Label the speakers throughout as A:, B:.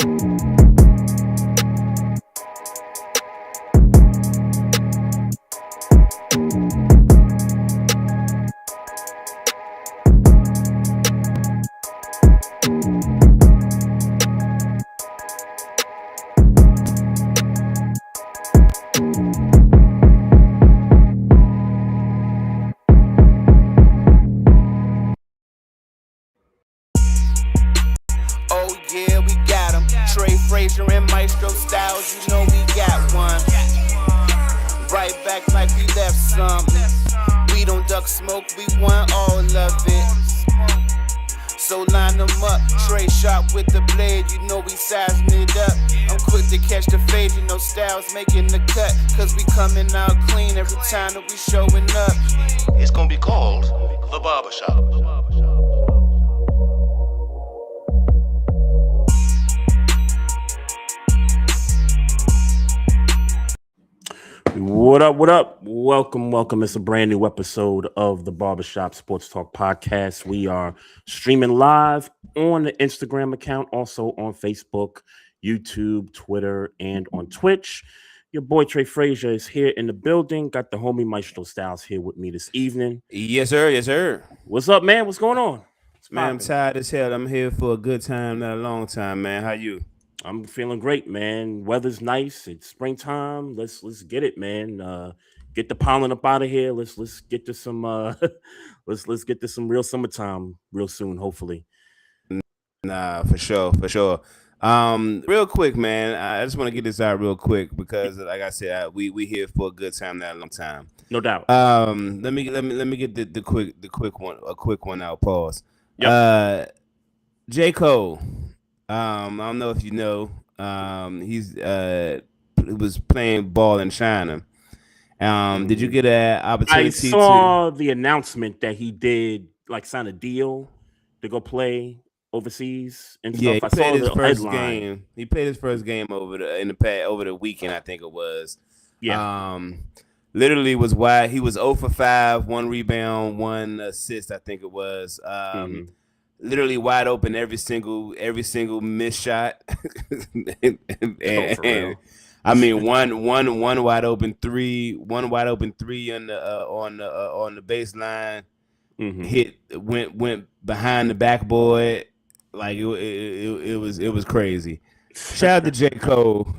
A: Oh yeah, we got him. Trey, and Maestro styles, you know we got one. Right back like we left something. We don't duck smoke, we want all of it. So line them up, Trey sharp with the blade, you know we sizing it up. I'm quick to catch the fade, you know Styles making the cut. Cause we coming out clean every time that we showing up.
B: It's gonna be called The Barbershop.
C: What up, what up? Welcome. It's a brand new episode of the Barbershop Sports Talk Podcast. We are streaming live on the Instagram account, also on Facebook, YouTube, Twitter, and on Twitch. Your boy Trey Frazier is here in the building. Got the homie Maestro Styles here with me this evening.
D: Yes, sir.
C: What's up, man? What's going on?
D: Man, I'm tired as hell. I'm here for a good time, not a long time, man. How you?
C: I'm feeling great, man. Weather's nice. It's springtime. Let's get it, man. Get the pollen up out of here. Let's get to some let's get to some real summertime real soon, hopefully.
D: Nah, for sure. Real quick, man. I just want to get this out real quick because, like I said, we here for a good time, not a long time.
C: No doubt.
D: Let me get the quick one out. Pause.
C: Yep.
D: J. Cole. I don't know if you know. He's was playing ball in China. Did you get an opportunity?
C: I saw the announcement that he did sign a deal to go play overseas and stuff.
D: Yeah,
C: I saw
D: his
C: the
D: first
C: headline.
D: game. He played his first game over the weekend, I think it was.
C: Yeah.
D: Literally was wide. He was 0 for 5, 1 rebound, 1 assist, I think it was. Literally wide open every single missed shot. and I mean one wide open three on the baseline. Went behind the backboard. Like it was crazy. Shout out to J. Cole.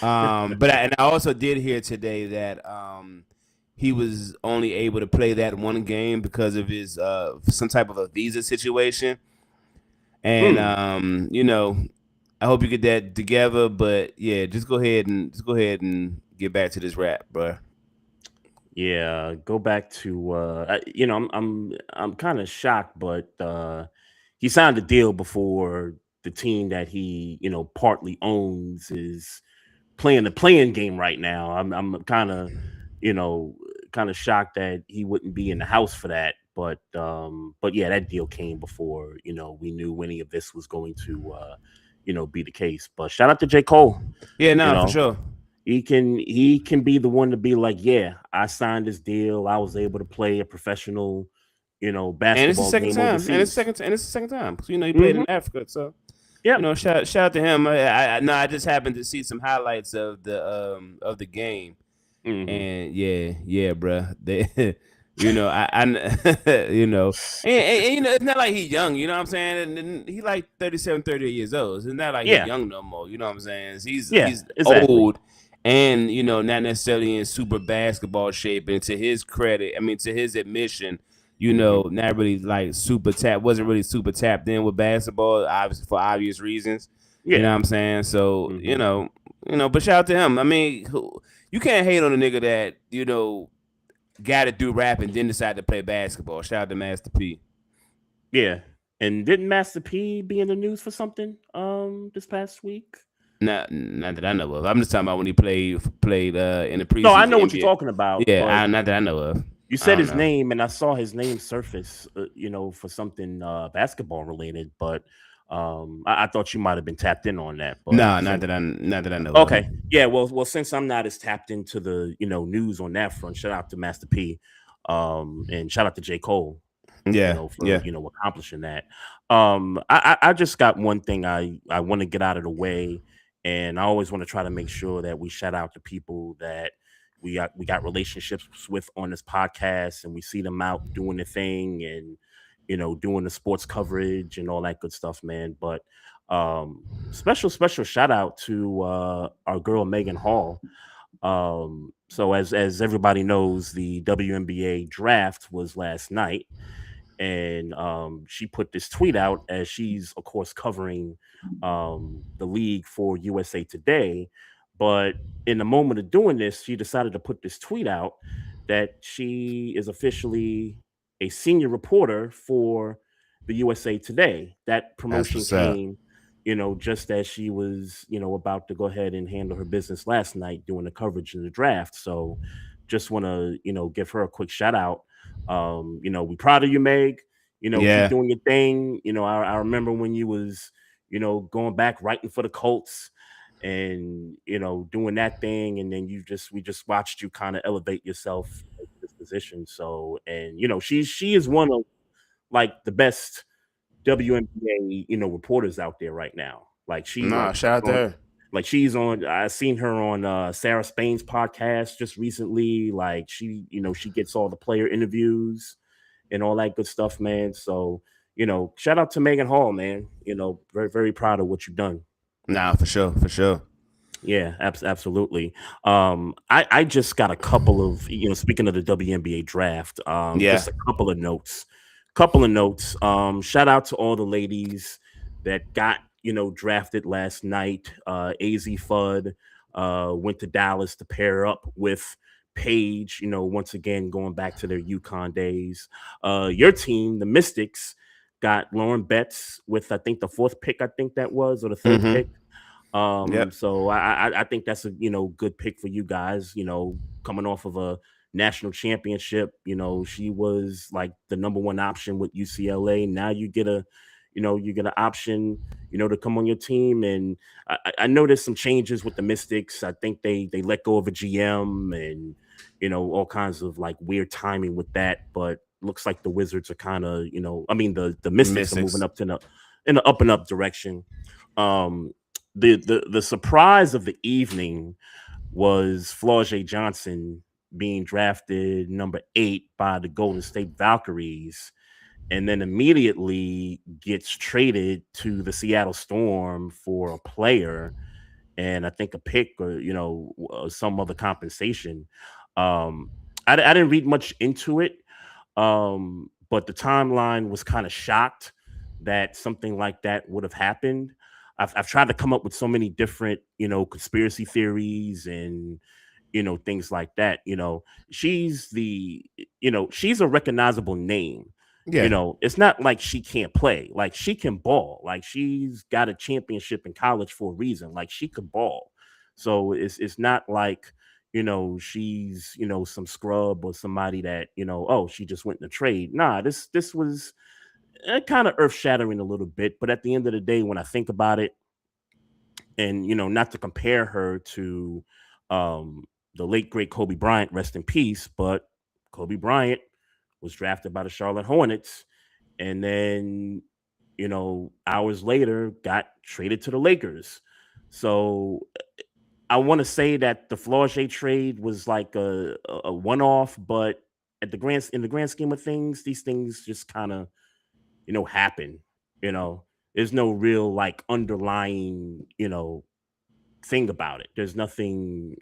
D: But I also did hear today that he was only able to play that one game because of his some type of a visa situation. And I hope you get that together. But yeah, just go ahead and get back to this rap, bro.
C: Yeah, go back to I'm kind of shocked, but he signed a deal before the team that he partly owns is playing the playing game right now. I'm kind of shocked that he wouldn't be in the house for that. But yeah, that deal came before we knew any of this was going to be the case. But shout out to J. Cole.
D: Yeah, for sure.
C: He can be the one to be like, yeah, I signed this deal. I was able to play a professional, basketball
D: and it's the second
C: game
D: time.
C: overseas.
D: And it's the second time because he played in Africa. So
C: yeah,
D: shout out to him. I just happened to see some highlights of the game, and yeah, bro. They, and it's not like he's young. You know what I'm saying? And he like 37, 38 years old. It's not like he's young no more. You know what I'm saying? He's
C: exactly.
D: old. And not necessarily in super basketball shape. And to his credit, to his admission, not really wasn't really super tapped in with basketball, obviously for obvious reasons. Yeah. You know what I'm saying? So but shout out to him. You can't hate on a nigga that got to do rap and then decide to play basketball. Shout out to Master P.
C: Yeah, and didn't Master P be in the news for something this past week?
D: Not that I know of. I'm just talking about when he played in the preseason.
C: No, I know what
D: NBA.
C: you're talking about.
D: Yeah, not that I know of.
C: You said his name, and I saw his name surface, for something basketball related. But I thought you might have been tapped in on that. But
D: no, not that I know.
C: Okay, yeah. Well, since I'm not as tapped into the news on that front, shout out to Master P, and shout out to J. Cole.
D: Yeah,
C: for accomplishing that. I just got one thing I want to get out of the way, and I always want to try to make sure that we shout out the people that we got relationships with on this podcast, and we see them out doing the thing and doing the sports coverage and all that good stuff, man. But special shout out to our girl Megan Hall. So as everybody knows, the WNBA draft was last night, and she put this tweet out as she's of course covering the league for USA Today. But in the moment of doing this, she decided to put this tweet out that she is officially a senior reporter for the USA Today. That promotion
D: what's up.
C: came just as she was about to go ahead and handle her business last night doing the coverage in the draft. So just want to give her a quick shout out. We proud of you, Meg. Keep doing your thing. I remember when you was going back writing for the Colts and doing that thing, and then we just watched you kind of elevate yourself to this position. So, and she is one of like the best WNBA reporters out there right now. Like
D: shout out to her.
C: Like she's on. I seen her on Sarah Spain's podcast just recently. Like she gets all the player interviews and all that good stuff, man. So shout out to Megan Hall, man. Very very proud of what you've done.
D: Nah, for sure.
C: Yeah, absolutely. I just got a couple of speaking of the WNBA draft. Just a couple of notes. Shout out to all the ladies that got drafted last night. AZ Fudd went to Dallas to pair up with Paige. Once again going back to their UConn days. Your team, the Mystics, got Lauren Betts with I think the 4th pick. I think that was, or the 3rd pick. So I think that's a good pick for you guys. Coming off of a national championship, she was like the number 1 option with UCLA. Now you get an option, to come on your team. And I know there's some changes with the Mystics. I think they let go of a GM and all kinds of like weird timing with that. But looks like the Wizards are kind of the Mystics are moving up in the up and up direction. The surprise of the evening was Flau'Jae Johnson being drafted number 8 by the Golden State Valkyries, and then immediately gets traded to the Seattle Storm for a player and I think a pick or some other compensation. I didn't read much into it, but the timeline was kind of shocked that something like that would have happened. I've tried to come up with so many different, conspiracy theories and, things like that. She's she's a recognizable name.
D: Yeah.
C: It's not like she can't play. Like she can ball. Like she's got a championship in college for a reason. Like she could ball. So it's not like, she's, some scrub or somebody that, she just went in a trade. Nah, this was kind of earth-shattering a little bit, but at the end of the day, when I think about it, and not to compare her to the late great Kobe Bryant, rest in peace, but Kobe Bryant was drafted by the Charlotte Hornets, and then hours later got traded to the Lakers. So I want to say that the Flau'Jae trade was like a one-off, but in the grand scheme of things, these things just kind of happen. There's no real like underlying thing about it. There's nothing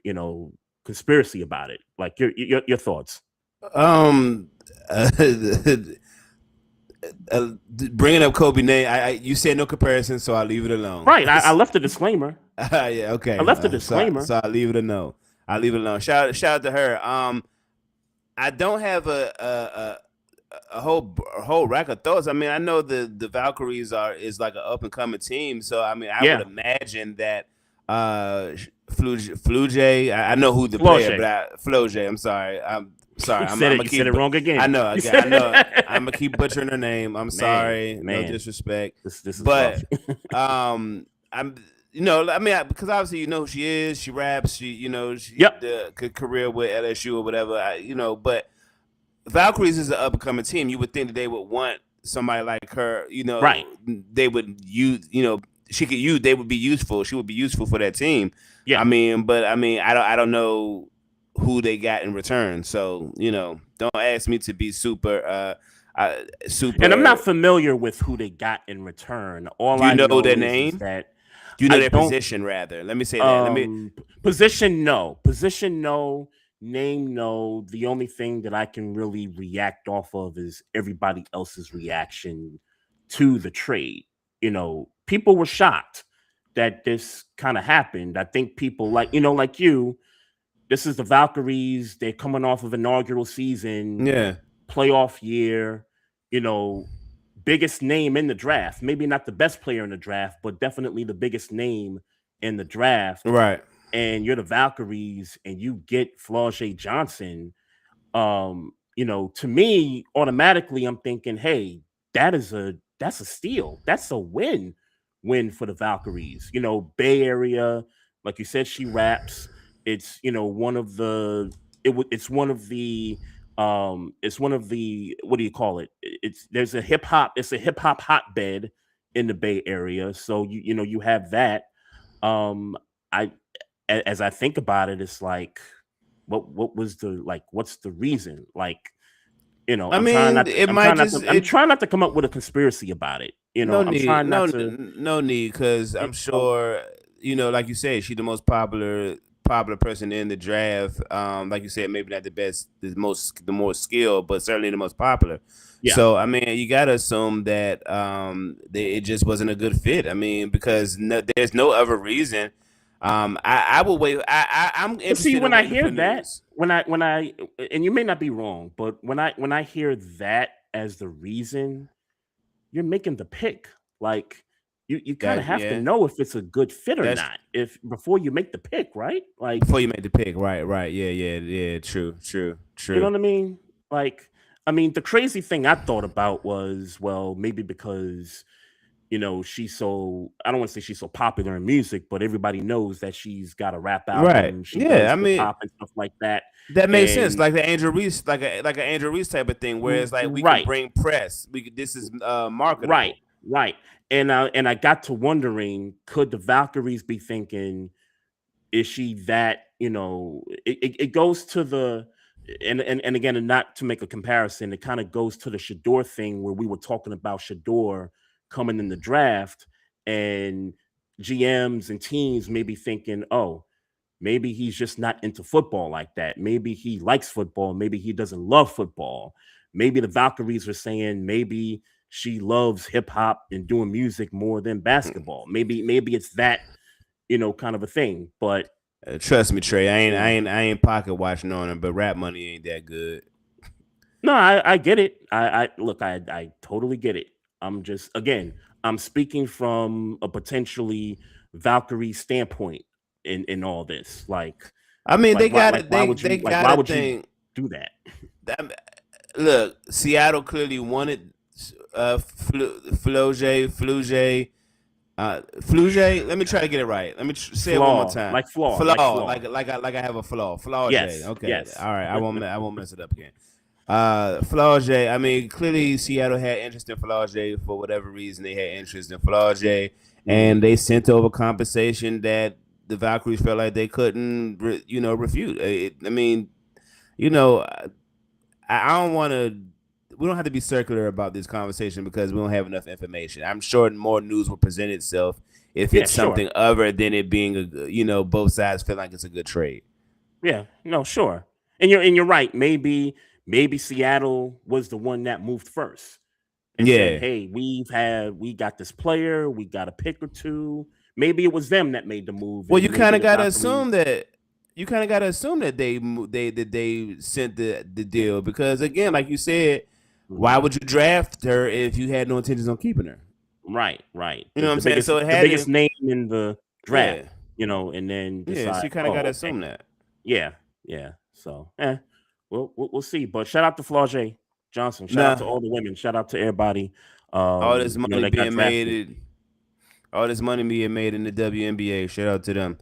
C: conspiracy about it. Like your thoughts.
D: Bringing up Kobe name, you said no comparison, so I'll leave it alone.
C: Right, I left a disclaimer.
D: Yeah, okay.
C: I left a disclaimer,
D: so I'll leave it alone. Shout out to her. I don't have a whole rack of thoughts. I mean, I know the Valkyries is like an up and coming team, so I mean, I would imagine that Flau'Jae. I know who the player, but Flau'Jae. I'm sorry.
C: You said it wrong again.
D: I know. I'm gonna keep butchering her name. I'm sorry. No disrespect.
C: This is
D: but I'm. I mean, because obviously you know who she is. She raps. She the career with LSU or whatever. But Valkyries is an up and coming team. You would think that they would want somebody like her.
C: Right.
D: They would use. She could use. They would be useful. She would be useful for that team.
C: Yeah.
D: I don't know who they got in return. So don't ask me to be super. Super.
C: And I'm not familiar with who they got in return. All I know
D: their
C: is
D: name.
C: that
D: You know their position, rather. Let me say that.
C: Position, no. Position, no. Name, no. The only thing that I can really react off of is everybody else's reaction to the trade. People were shocked that this kind of happened. I think people like you, this is the Valkyries. They're coming off of inaugural season.
D: Yeah.
C: Playoff year, biggest name in the draft. Maybe not the best player in the draft, but definitely the biggest name in the draft.
D: Right.
C: And you're the Valkyries and you get Flau'Jae Johnson. To me, automatically I'm thinking, hey, that's a steal. That's a win for the Valkyries. Bay Area, like you said, she raps. It's one of the what do you call it? It's a hip hop hotbed in the Bay Area. So you have that. As I think about it, it's like what's the reason? I'm trying not to come up with a conspiracy about it.
D: No need, because I'm sure like you said, she's the most popular person in the draft. Like you said, maybe not the best, the more skilled, but certainly the most popular. Yeah. So you gotta assume that it just wasn't a good fit. Because there's no other reason. I will wait. I'm interested.
C: See, when I hear that, when I and you may not be wrong, but when I hear that as the reason, you're making the pick. Like you kind of have to know if it's a good fit or not, before you make the pick, right? Like
D: before you make the pick, right? Yeah. True.
C: You know what I mean? The crazy thing I thought about was, well, maybe because she's so, I don't want to say she's so popular in music, but everybody knows that she's got a rap album.
D: Right.
C: She does pop and stuff like that.
D: That makes sense. Like the Angel Reese, like an Angel Reese type of thing, where it's like we can bring press. This is marketable.
C: Right. And I got to wondering, could the Valkyries be thinking, is she that, it goes to the, and again, and not to make a comparison, it kind of goes to the Shador thing where we were talking about Shador coming in the draft and GMs and teams may be thinking, oh, maybe he's just not into football like that. Maybe he likes football. Maybe he doesn't love football. Maybe the Valkyries are saying maybe she loves hip hop and doing music more than basketball. Maybe it's that, kind of a thing. But
D: trust me, Trey, I ain't pocket watching on him, but rap money ain't that good.
C: No, I get it. I totally get it. I'm speaking from a potentially Valkyrie standpoint in all this. Why would you do that?
D: Look, Seattle clearly wanted Flau'Jae. Let me try to get it right. Let me say it one more time.
C: Like flaw.
D: Like I have a flaw. Flau'Jae.
C: Yes.
D: Okay.
C: Yes.
D: All right. I won't mess it up again. Flau'Jae. Clearly Seattle had interest in Flau'Jae for whatever reason. They had interest in Flau'Jae, and they sent over compensation that the Valkyries felt like they couldn't, refute. I don't want to. We don't have to be circular about this conversation because we don't have enough information. I'm sure more news will present itself if it's something other than it being both sides feel like it's a good trade.
C: Yeah. No. Sure. And you're right. Maybe Seattle was the one that moved first. And said, hey, we got this player, we got a pick or two. Maybe it was them that made the move.
D: Well, you kind of got to assume that. You kind of got to assume that they sent the deal because, again, like you said, why would you draft her if you had no intentions on keeping her?
C: Right.
D: You know what I'm saying? So it had
C: the biggest name in the draft, and then decide,
D: so you kind of got to assume that.
C: Yeah. So, we'll see. But shout out to Flau'Jae Johnson. Shout out to all the women. Shout out to everybody.
D: All this money being made. All this money being made in the WNBA. Shout out to them.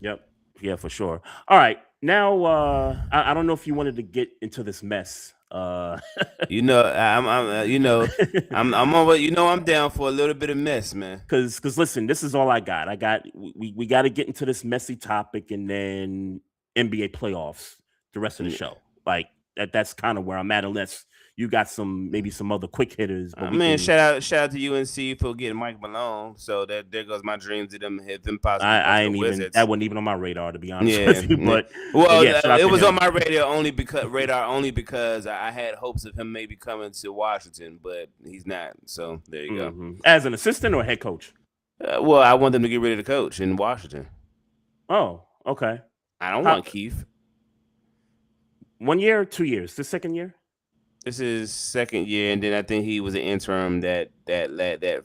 C: Yep. Yeah, for sure. All right. Now I don't know if you wanted to get into this mess.
D: You know, I'm over. You know, I'm down for a little bit of mess, man.
C: Cause listen, this is all I got. We got to get into this messy topic and then NBA playoffs the rest of the show. Like that's kind of where I'm at, unless you got maybe some other quick hitters, but
D: I
C: we
D: mean,
C: can.
D: shout out to UNC for getting Mike Malone. So that there goes my dreams of them possibly going
C: I
D: to the
C: ain't even
D: Wizards.
C: that wasn't even on my radar, to be honest
D: Yeah.
C: with you. But
D: Well,
C: yeah, shout out
D: it
C: to
D: was
C: him.
D: on my radar only because I had hopes of him maybe coming to Washington, but he's not. So there you go.
C: As an assistant or head coach?
D: Well, I want them to get rid of the coach in Washington.
C: Oh, okay.
D: I don't want Keith.
C: 1 year or 2 years? The second year?
D: This is second year, and then I think he was an interim that.
C: Okay.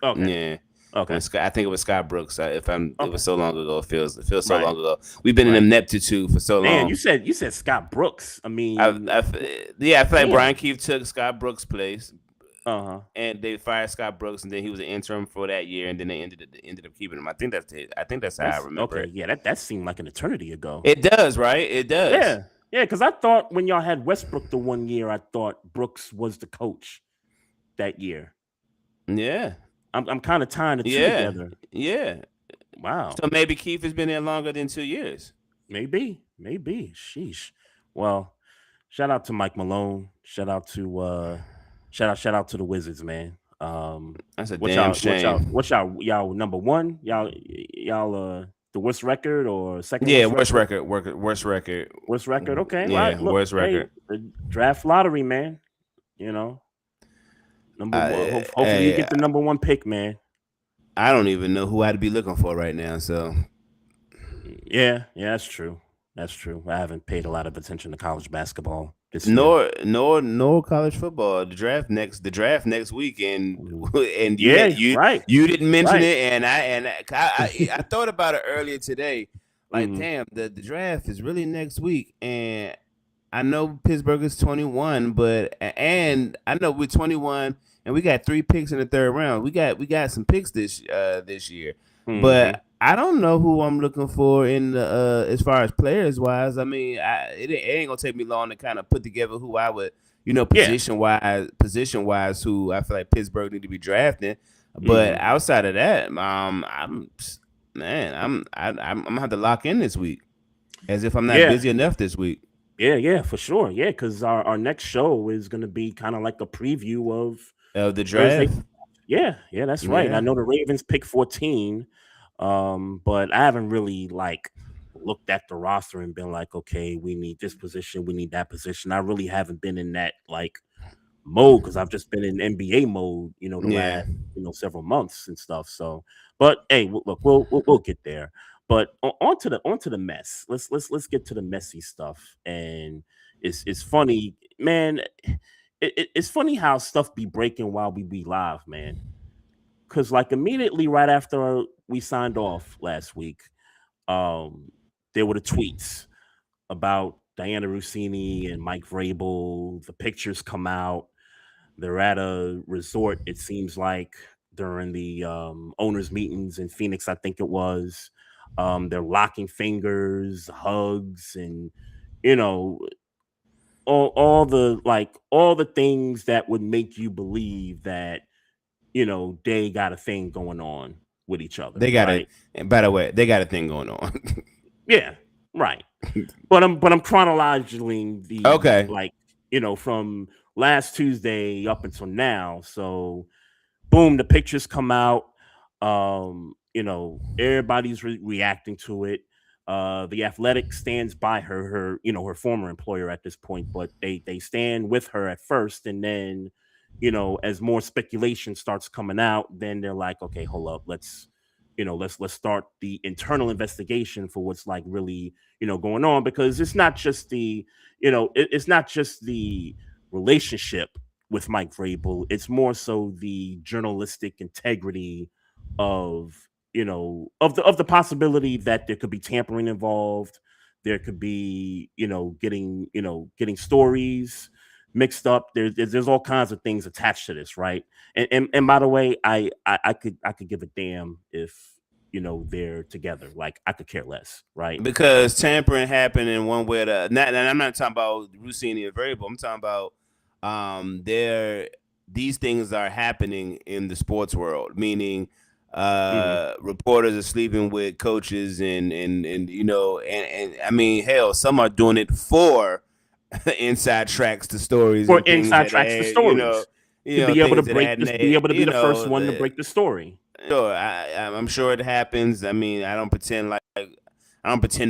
D: Yeah.
C: Okay.
D: I think it was Scott Brooks. It was so long ago. It feels so
C: Right.
D: long ago. We've been in ineptitude for so long.
C: Man, you said Scott Brooks. I mean,
D: I feel like Brian Keefe took Scott Brooks' place. And they fired Scott Brooks, and then he was an interim for that year, and then they ended up keeping him. I think that's how I remember.
C: Okay, yeah, that seemed like an eternity ago.
D: It does, right? It does.
C: Yeah, because I thought when y'all had Westbrook the 1 year, I thought Brooks was the coach that year.
D: Yeah,
C: I'm kind of tying the two together.
D: Yeah.
C: Wow.
D: So maybe Keith has been there longer than 2 years.
C: Maybe. Sheesh. Well, shout out to Mike Malone. Shout out to the Wizards, man.
D: That's a damn shame.
C: What's y'all number one? Y'all the worst record or second?
D: Yeah, worst record. Worst record.
C: Worst record. Okay,
D: yeah,
C: right. Look,
D: worst record.
C: The draft lottery, man. You know, number one. Hopefully, you get the number one pick, man.
D: I don't even know who I'd be looking for right now. So,
C: yeah, that's true. That's true. I haven't paid a lot of attention to college basketball.
D: Nor college football. The draft next week, and you didn't mention it, and I thought about it earlier today. Like, damn, the draft is really next week, and I know Pittsburgh is 21, and I know we're 21, and we got 3 picks in the third round. We got some picks this year, but I don't know who I'm looking for in the as far as players wise. I mean, it ain't gonna take me long to kind of put together who I would, position wise, who I feel like Pittsburgh need to be drafting. But outside of that, I'm gonna have to lock in this week, as if I'm not busy enough this week.
C: Yeah, for sure. Yeah, because our next show is gonna be kind of like a preview of
D: the draft.
C: Yeah, that's right. I know the Ravens pick 14. But I haven't really looked at the roster and been like, okay, we need this position, we need that position. I really haven't been in that mode because I've just been in NBA mode, the last several months and stuff. So, but hey, look, we'll get there. But onto the mess. Let's get to the messy stuff. And it's funny, man. It's funny how stuff be breaking while we be live, man. Because immediately right after we signed off last week, there were the tweets about Diana Rossini and Mike Vrabel. The pictures come out. They're at a resort, it seems like, during the owners' meetings in Phoenix, I think it was. They're locking fingers, hugs, and all the things that would make you believe that they got a thing going on with each other.
D: They got it. And by the way, they got a thing going on.
C: Yeah, right. But I'm chronologically from last Tuesday up until now. So, boom, the pictures come out. Everybody's reacting to it. The Athletic stands by her former employer at this point, but they stand with her at first, and then as more speculation starts coming out, then they're like, okay, hold up, let's start the internal investigation for what's really going on, because it's not just the relationship with Mike Vrabel, it's more so the journalistic integrity of the possibility that there could be tampering involved. There could be getting stories mixed up. There's all kinds of things attached to this, right? And by the way, I could give a damn if they're together. Like, I could care less, right?
D: Because tampering happened in one way or the not, and I'm not talking about Rossini and Variable. I'm talking about these things are happening in the sports world, meaning reporters are sleeping with coaches and I mean, hell, some are doing it for inside tracks to stories
C: For
D: and things
C: inside
D: that
C: tracks to
D: they,
C: stories. To be able to break this, be able to be the first one to
D: the,
C: break the story.
D: Sure, I'm sure it happens. I mean, I don't pretend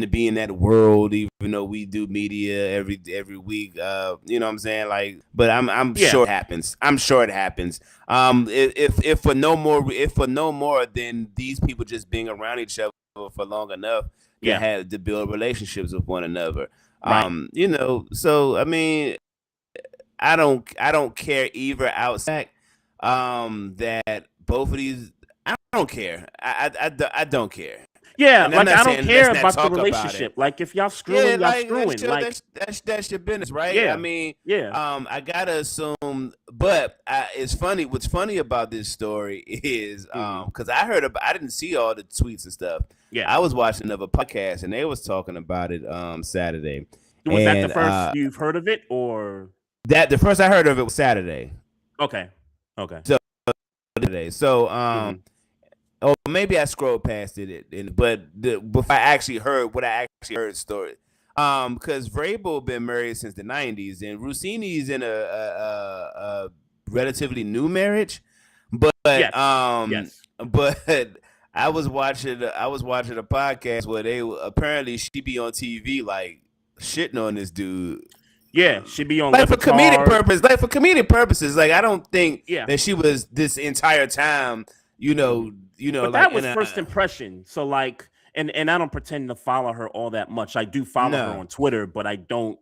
D: to be in that world, even though we do media every week. You know what I'm saying? Like, but I'm sure it happens. I'm sure it happens. If for no more than these people just being around each other for long enough, have to build relationships with one another.
C: Right.
D: So I mean, I don't care either outside. That both of these. I don't care. I don't care.
C: Yeah,
D: and
C: like I don't care about the relationship. Like if y'all screwing, y'all screwing.
D: That's your business, right?
C: Yeah,
D: I mean,
C: yeah.
D: I gotta assume. But it's funny. What's funny about this story is because I didn't see all the tweets and stuff.
C: Yeah,
D: I was watching another podcast and they was talking about it Saturday.
C: Was that the first you've heard of it, or
D: that the first I heard of it was Saturday?
C: Okay.
D: So oh, maybe I scrolled past it, but before I actually heard the story, because Vrabel been married since the 90s, and Rossini's in a relatively new marriage, but
C: yes.
D: But I was watching a podcast where she be on TV like shitting on this dude.
C: Yeah, she be on
D: like for comedic purposes. Like I don't think that she was this entire time. But
C: that was first impression. So like, and I don't pretend to follow her all that much. I do follow her on Twitter, but I don't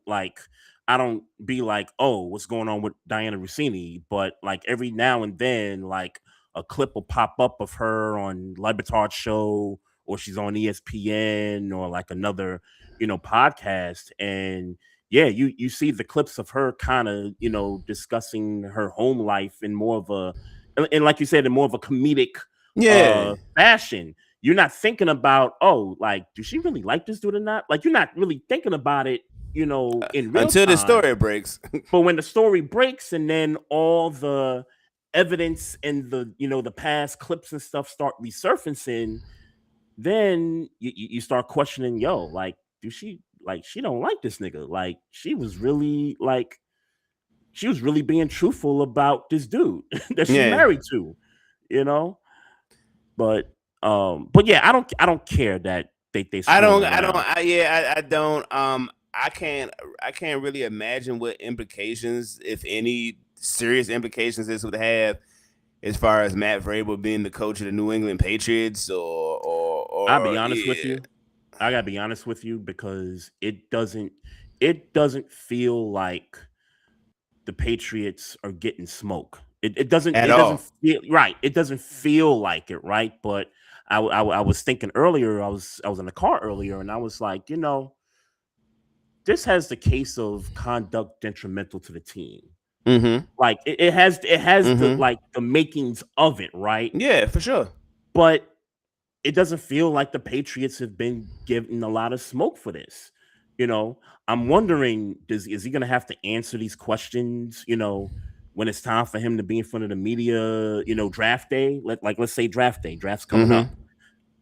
C: be like, oh, what's going on with Diana Rossini? But like every now and then, like a clip will pop up of her on Lebertard show, or she's on ESPN, or like another, podcast. And yeah, you see the clips of her kind of, discussing her home life in more of a, and like you said, in more of a comedic fashion. You're not thinking about, oh, like, does she really like this dude or not? Like, you're not really thinking about it, in real
D: until
C: time.
D: The story breaks.
C: But when the story breaks, and then all the evidence and the, the past clips and stuff start resurfacing, then you start questioning, like, she don't like this nigga. Like, she was really being truthful about this dude that she's married to, But yeah, I don't care that they
D: I don't. I can't really imagine what implications, if any, serious implications this would have as far as Matt Vrabel being the coach of the New England Patriots, or
C: I'll be honest with you. I gotta be honest with you, because it doesn't feel like the Patriots are getting smoke. It doesn't feel right. It doesn't feel like it, right? But I was thinking earlier. I was in the car earlier, and I was like, this has the case of conduct detrimental to the team.
D: Mm-hmm.
C: Like it has the makings of it, right?
D: Yeah, for sure.
C: But it doesn't feel like the Patriots have been given a lot of smoke for this. I'm wondering, is he going to have to answer these questions, when it's time for him to be in front of the media, draft day? Let's say draft day, draft's coming up.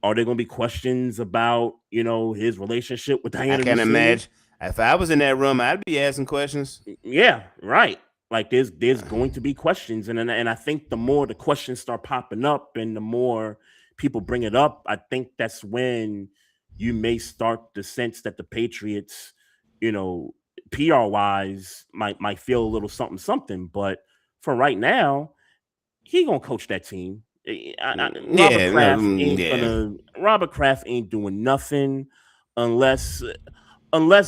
C: Are there going to be questions about, his relationship with Diana?
D: I can't imagine. If I was in that room, I'd be asking questions.
C: Yeah, right. Like there's going to be questions. And I think the more the questions start popping up and the more people bring it up, I think that's when you may start to sense that the Patriots, PR wise might feel a little something. But for right now, he gonna coach that team. Robert Kraft ain't doing nothing unless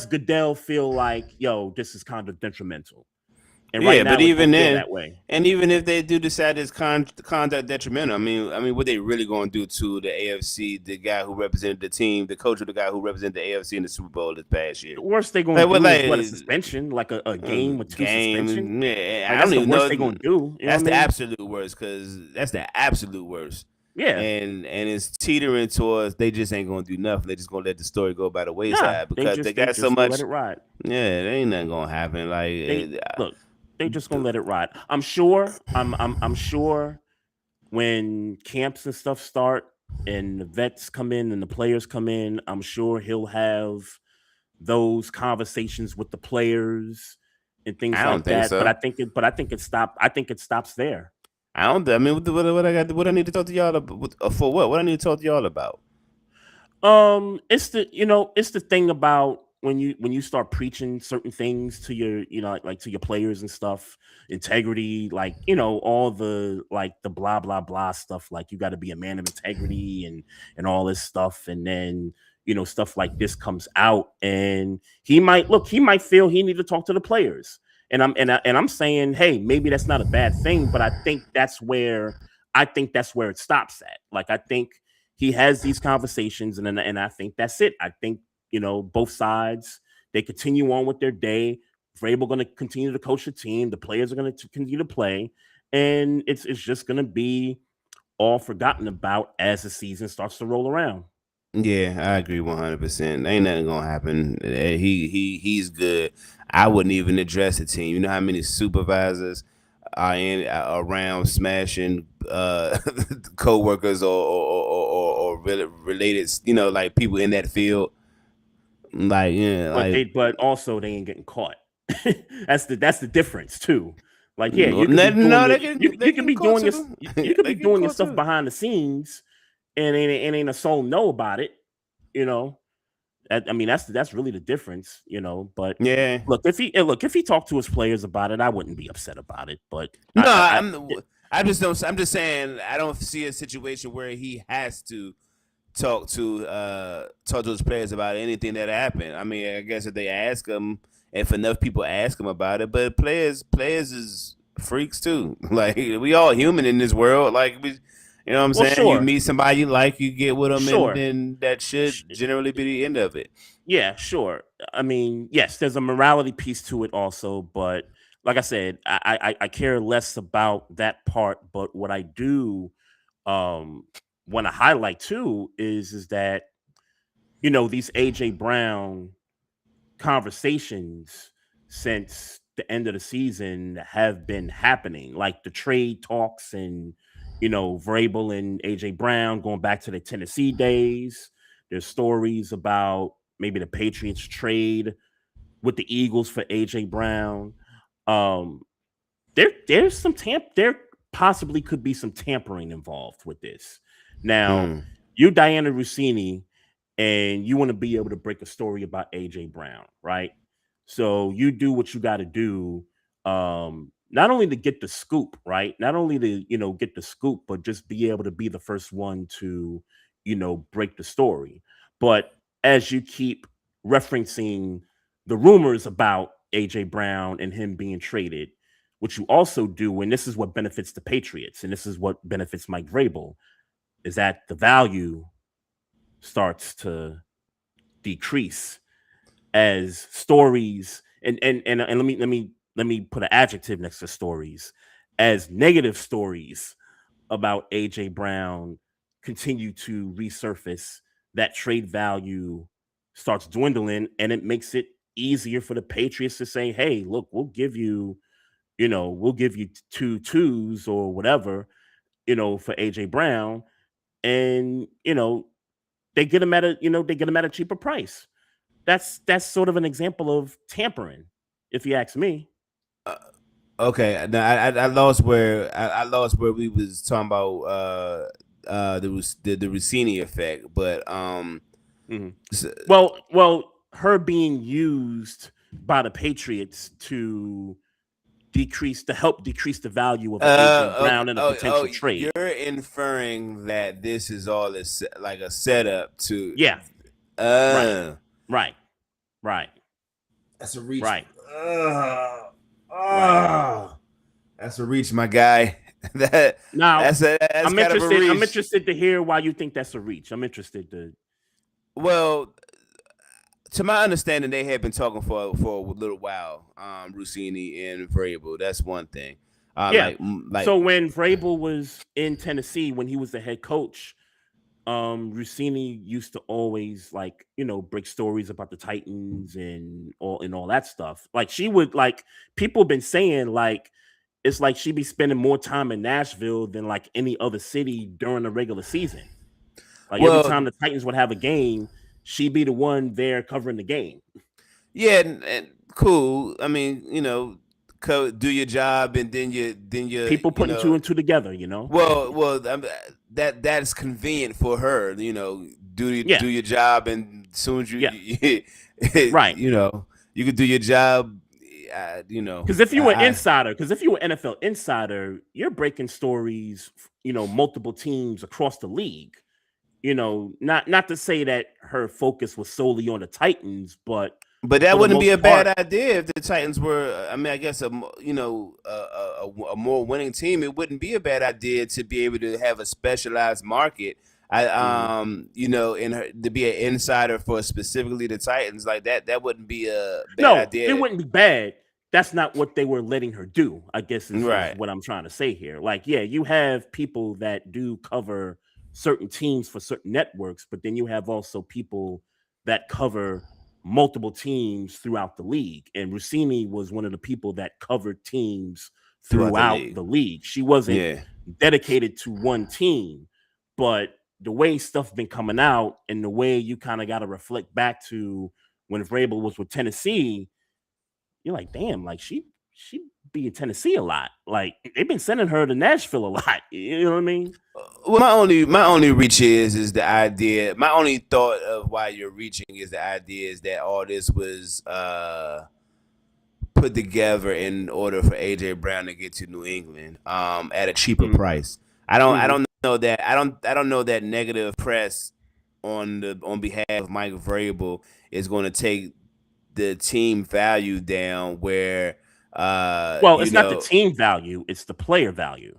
C: Goodell feel like, this is kind of detrimental. And right now,
D: but even then,
C: that way.
D: And even if they do decide it's conduct detrimental, I mean, what they really going to do to the AFC, the guy who represented the team, the coach of the guy who represented the AFC in the Super Bowl this past year?
C: The worst they going to do is a suspension, like a game with two suspension.
D: Yeah,
C: I don't even know what they're going to do.
D: That's the absolute worst, because that's the absolute worst.
C: Yeah.
D: and it's teetering towards they just ain't gonna do nothing. They just gonna let the story go by the
C: Nah,
D: wayside because they
C: they
D: got so
C: just gonna let
D: much.
C: it ride.
D: Yeah, there ain't nothing gonna happen. Like
C: Look, they just gonna let it ride. I'm sure. I'm sure when camps and stuff start and the vets come in and the players come in, I'm sure he'll have those conversations with the players and things
D: I don't
C: like
D: think
C: that. But
D: so.
C: I think it stopped. I think it stops there.
D: I don't. I mean, what I got? What I need to talk to y'all about? For what? What I need to talk to y'all about?
C: It's it's the thing about when you start preaching certain things to your, like to your players and stuff, integrity, like, all the, like, the blah blah blah stuff, like you got to be a man of integrity and all this stuff, and then stuff like this comes out, and he might feel he need to talk to the players, and I'm saying, hey, maybe that's not a bad thing, but I think that's where it stops at. Like, I think he has these conversations, and I think that's it. I think both sides, they continue on with their day. Vrabel going to continue to coach the team. The players are going to continue to play, and it's just going to be all forgotten about as the season starts to roll around.
D: Yeah, I agree 100%. Ain't nothing gonna happen. He's good. I wouldn't even address the team. You know how many supervisors are in around smashing co-workers or related, like people in that field. Like, yeah, like
C: But also they ain't getting caught. That's the difference too. Like, yeah,
D: no,
C: you could be doing
D: no,
C: your
D: they
C: you could
D: get
C: be
D: caught
C: doing your
D: too.
C: you could
D: They
C: be
D: get
C: doing your
D: caught
C: stuff
D: too.
C: behind the scenes, and ain't a soul know about it. You know, I mean, that's really the difference. But
D: Yeah.
C: if he talked to his players about it, I wouldn't be upset about it. But
D: No,
C: it-
D: I just don't. I'm just saying I don't see a situation where he has to talk to his players about anything that happened. I mean, I guess if they ask him, if enough people ask him about it, but players is freaks too. Like we all human in this world. Like we, you know what I'm
C: well,
D: saying? You
C: sure,
D: meet somebody you like, you get with them, and
C: sure.
D: then that should generally be the end of it.
C: Yeah, sure. I mean, yes, there's a morality piece to it also, but like I said, I care less about that part. But what I do um want to highlight too is that these AJ Brown conversations since the end of the season have been happening, like the trade talks, and Vrabel and AJ Brown going back to the Tennessee days. There's stories about maybe the Patriots trade with the Eagles for AJ Brown. Um, there possibly could be some tampering involved with this. Now,
D: Hmm.
C: you Diana Rossini, and you want to be able to break a story about AJ Brown, right? So you do what you got to do, not only to get the scoop, right? Not only to get the scoop, but just be able to be the first one to break the story. But as you keep referencing the rumors about AJ Brown and him being traded, what you also do, and this is what benefits the Patriots, and this is what benefits Mike Vrabel, is that the value starts to decrease as stories, and let me put an adjective next to stories, as negative stories about AJ Brown continue to resurface, that trade value starts dwindling, and it makes it easier for the Patriots to say, hey, look, we'll give you two twos or whatever, for AJ Brown, and they get him at a cheaper price. That's sort of an example of tampering, if you ask me.
D: Okay, now I lost where I lost where we was talking about the Rossini effect, but
C: Mhm.
D: s-
C: Well, her being used by the Patriots to help decrease the value of an AJ
D: okay,
C: Brown and a potential
D: you're
C: trade.
D: inferring that this is all like a setup to
C: Yeah, right,
D: uh
C: right, right,
D: that's a reach.
C: right,
D: Uh,
C: right.
D: that's a reach, my guy. that
C: Now,
D: that's kind of a
C: I'm
D: reach.
C: interested to hear why you think that's a reach. I'm interested to.
D: Well, to my understanding, they had been talking for a little while. Rossini and Vrabel. That's one thing.
C: Yeah. So when Vrabel was in Tennessee, when he was the head coach, Rossini used to always break stories about the Titans and all that stuff. Like she would people been saying it's like she'd be spending more time in Nashville than like any other city during the regular season. Like every time the Titans would have a game, she'd be the one there covering the game.
D: Yeah, and cool. I mean, do your job, and then you
C: people putting two and two together.
D: Well, that's convenient for her. Do your job, and as soon as
C: right,
D: you could do your job.
C: Because if you were NFL insider, you're breaking stories. Multiple teams across the league. Not to say that her focus was solely on the Titans, but
D: that wouldn't be a bad idea if the Titans were. I mean, I guess a more winning team. It wouldn't be a bad idea to be able to have a specialized market. To be an insider for specifically the Titans like that. That wouldn't be a bad idea.
C: It wouldn't be bad. That's not what they were letting her do. I guess is what I'm trying to say here. You have people that do cover certain teams for certain networks, but then you have also people that cover multiple teams throughout the league. And Rossini was one of the people that covered teams throughout the league. She wasn't dedicated to one team, but the way stuff been coming out and the way you kind of got to reflect back to when Vrabel was with Tennessee, you're like, damn, she be in Tennessee a lot. Like they've been sending her to Nashville a lot. You know what I mean?
D: Well, my only reach is the idea. My only thought of why you're reaching is the idea is that all this was put together in order for AJ Brown to get to New England at a cheaper price. I don't know that. I don't know that negative press on behalf of Mike Vrabel is going to take the team value down where
C: it's not the team value, it's the player value.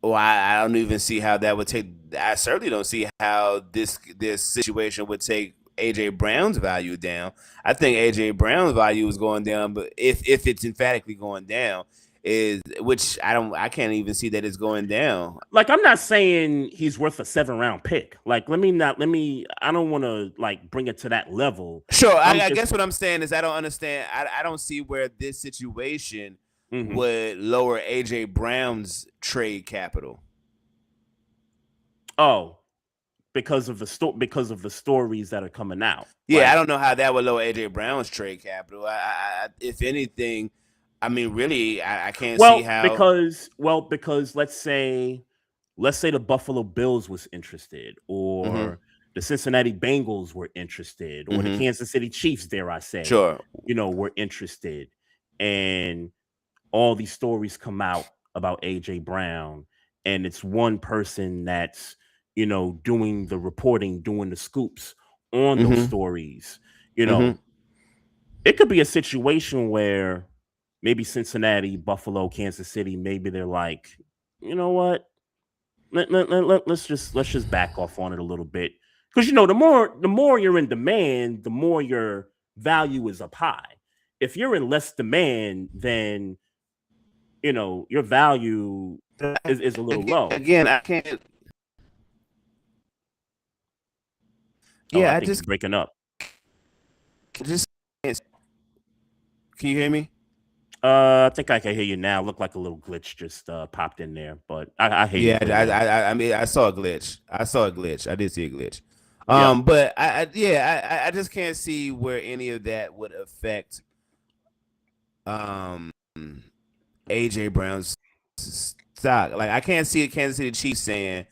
D: Well, I don't even see how that would take. I certainly don't see how this situation would take AJ Brown's value down. I think AJ Brown's value is going down, but if it's emphatically going down, I can't even see that it's going down.
C: Like I'm not saying he's worth a 7-round pick. I don't want to bring it to that level.
D: Sure, I guess what I'm saying is I don't understand. I don't see where this situation would lower AJ Brown's trade capital.
C: Oh, because of the stories that are coming out.
D: Yeah, I don't know how that would lower AJ Brown's trade capital. I if anything, I mean, really, I can't see how.
C: Because let's say the Buffalo Bills was interested, or the Cincinnati Bengals were interested, or the Kansas City Chiefs, dare I say, were interested, and all these stories come out about AJ Brown, and it's one person that's doing the reporting, doing the scoops on those stories. It could be a situation where maybe Cincinnati, Buffalo, Kansas City, maybe they're like, you know what? Let's just back off on it a little bit. Because the more you're in demand, the more your value is up high. If you're in less demand, then your value is a little low.
D: Again, I can't.
C: I just breaking up.
D: Just can you hear me?
C: I think I can hear you now. Looked like a little glitch just popped in there, but I hear you.
D: Yeah, I mean, I saw a glitch. I did see a glitch. But I just can't see where any of that would affect AJ Brown's stock. Like I can't see Kansas City Chiefs saying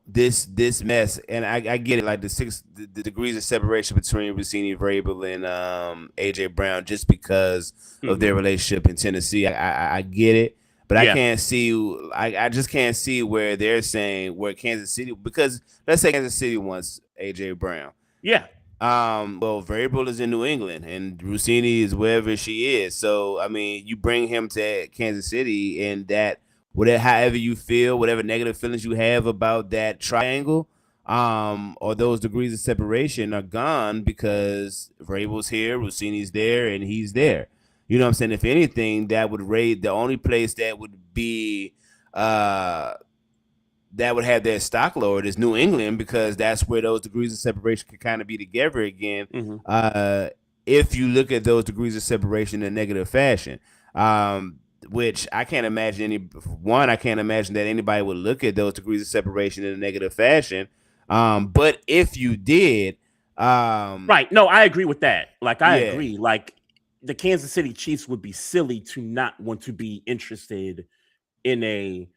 D: this mess, and I get it, like the degrees of separation between Rossini, Vrabel, and AJ Brown, just because of their relationship in Tennessee. I get it, but I can't see. I just can't see where they're saying where Kansas City, because let's say Kansas City wants AJ Brown.
C: Yeah.
D: Well, Vrabel is in New England, and Rossini is wherever she is. So I mean, you bring him to Kansas City, and that. However you feel, whatever negative feelings you have about that triangle, or those degrees of separation are gone because Vrabel's here, Rossini's there, and he's there. You know what I'm saying? If anything, that would raise the only place that would be that would have their stock lowered is New England, because that's where those degrees of separation can kind of be together again. If you look at those degrees of separation in a negative fashion, which I can't imagine I can't imagine that anybody would look at those degrees of separation in a negative fashion. But if you did,
C: right. No, I agree with that. Like, I
D: Yeah.
C: agree. Like, the Kansas City Chiefs would be silly to not want to be interested in a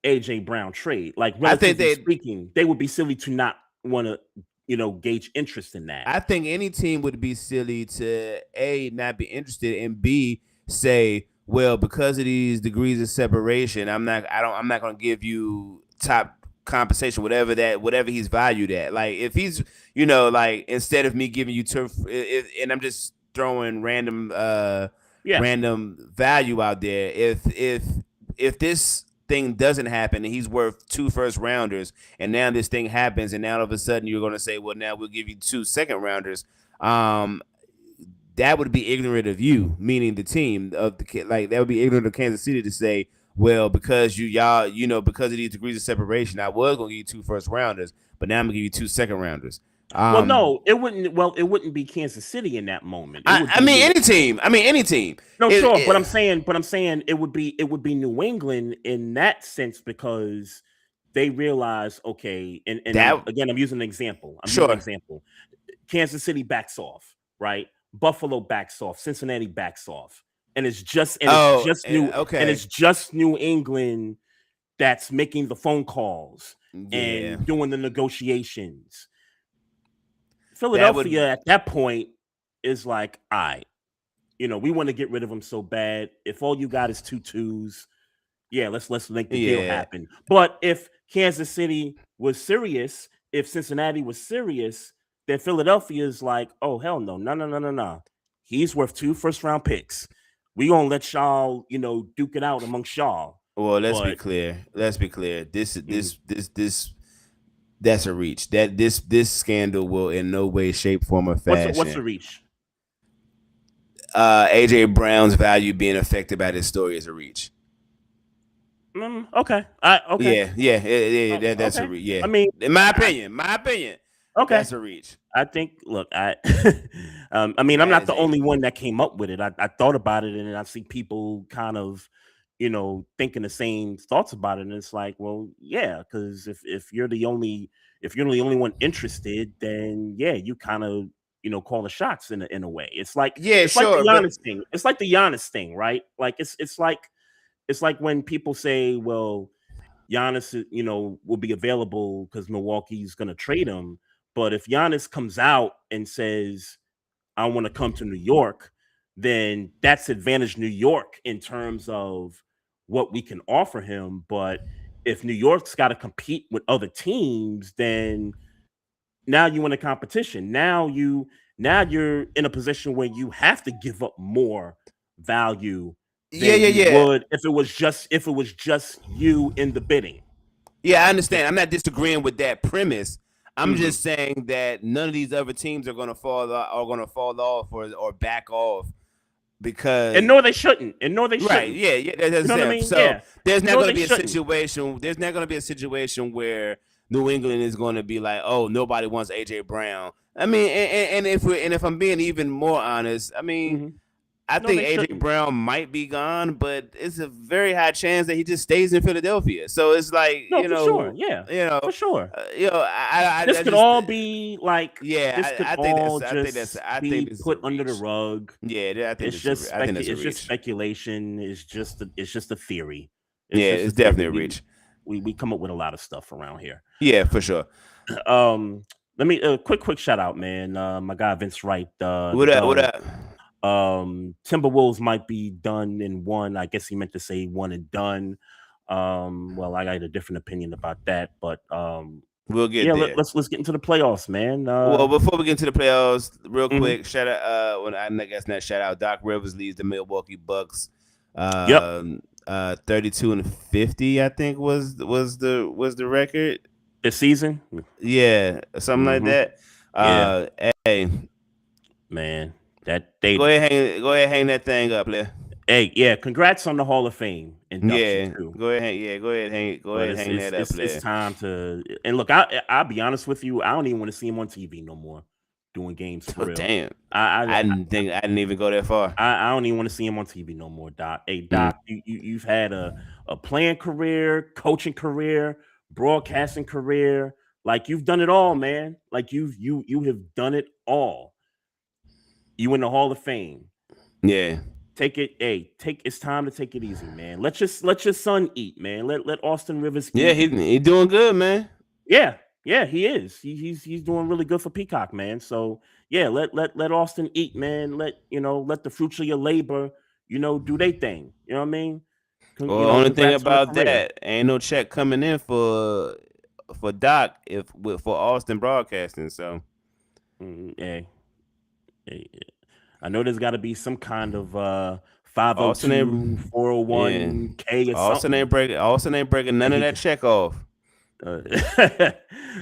C: AJ Brown trade. Like,
D: I think
C: relatively speaking, they would be silly to not want to, gauge interest in that.
D: I think any team would be silly to A, not be interested, and B, say, well, because of these degrees of separation, I'm not going to give you top compensation, whatever he's valued at. Like, if he's, like, instead of me giving you turf, and I'm just throwing random value out there, if this thing doesn't happen and he's worth 2 first rounders, and now this thing happens, and now all of a sudden you're going to say, well, now we'll give you 2 second rounders, that would be ignorant of you, meaning the team of the, like, that would be ignorant of Kansas City to say, well, because because of these degrees of separation, I was going to give you 2 first rounders, but now I'm going to give you 2 second rounders.
C: Well, no, it wouldn't. Well, it wouldn't be Kansas City in that moment.
D: Any team.
C: No, sure, but I'm saying it would be New England in that sense, because they realize, okay, and again, I'm using an example. Kansas City backs off, right? Buffalo backs off. Cincinnati backs off, and it's just New England that's making the phone calls and doing the negotiations. Philadelphia at that point is like, all right, we want to get rid of him so bad. If all you got is 2 2s, let's make the deal happen. But if Kansas City was serious, if Cincinnati was serious, then Philadelphia is like, oh, hell no. He's worth 2 first round picks. We gonna let y'all, duke it out amongst y'all.
D: Well, let's be clear. This that's a reach. That this scandal will in no way, shape, form, or fashion.
C: What's the reach?
D: AJ Brown's value being affected by this story is a reach.
C: Okay. Okay.
D: Yeah. That's a reach. Yeah.
C: I mean,
D: in my opinion,
C: okay,
D: that's a reach.
C: I think. Look, I'm not the only one that came up with it. I thought about it, and I see people kind of, thinking the same thoughts about it, and it's like, well, yeah, because if you're the only one interested, then you kind of call the shots in a way. It's like like the Giannis thing. It's like the Giannis thing, right? Like it's like when people say, well, Giannis, will be available because Milwaukee's going to trade him, but if Giannis comes out and says, I want to come to New York, then that's advantage New York in terms of what we can offer him. But if New York's got to compete with other teams, then now you in a competition. Now you're in a position where you have to give up more value than you would if it was just you in the bidding.
D: Yeah, I understand. I'm not disagreeing with that premise. I'm just saying that none of these other teams are going to fall off or back off because
C: they shouldn't.
D: Right? Yeah. That's
C: what I mean?
D: So there's not going to be a situation. There's not going to be a situation where New England is going to be like, oh, nobody wants AJ Brown. I mean, and if I'm being even more honest, I mean. I think AJ Brown might be gone, but it's a very high chance that he just stays in Philadelphia. So it's like,
C: for sure. Yeah, for sure. This could all be like, I think this put under the rug.
D: Yeah, I think
C: it's just speculation. It's just a theory.
D: It's definitely a reach.
C: We come up with a lot of stuff around here.
D: Yeah, for sure.
C: Let me quick shout out, man. My guy Vince Wright.
D: What up?
C: Timberwolves might be done in one. I guess he meant to say one and done. Well, I got a different opinion about that, but
D: we'll get there.
C: Let's get into the playoffs, man.
D: Well, before we get into the playoffs, real quick, shout out. I guess not shout out. Doc Rivers leads the Milwaukee Bucks. 32-50, I think was the record
C: this season.
D: Yeah, something like that. Hey,
C: man. That they
D: Go ahead, hang that thing up, there.
C: Hey, yeah, congrats on the Hall of Fame induction
D: Yeah,
C: too.
D: go ahead,
C: But
D: hang that up,
C: it's
D: there.
C: time to and look. I'll be honest with you. I don't even want to see him on TV no more, doing games for
D: Oh
C: real.
D: damn,
C: I
D: I didn't even go that far.
C: I don't even want to see him on TV no more, Doc. Hey,
D: Mm.
C: Doc, you've had a playing career, coaching career, broadcasting career. Like you've done it all, man. Like you have done it all. You in the Hall of Fame.
D: Yeah,
C: Take it, hey, it's time to take it easy, man. Let your son eat, man. Let Austin Rivers
D: yeah,
C: eat.
D: he doing good, man.
C: Yeah, he is. He's doing really good for Peacock, man. So yeah, let Austin eat, man. Let the fruits of your labor, do their thing. You know what I mean?
D: Well, only thing
C: Congrats on the
D: about
C: career.
D: that, ain't no check coming in for Doc for Austin Broadcasting. So
C: Yeah, I know there's got to be some kind of
D: Austin
C: 502
D: ain't, yeah,
C: 401k or something.
D: Austin ain't breaking none of that check off.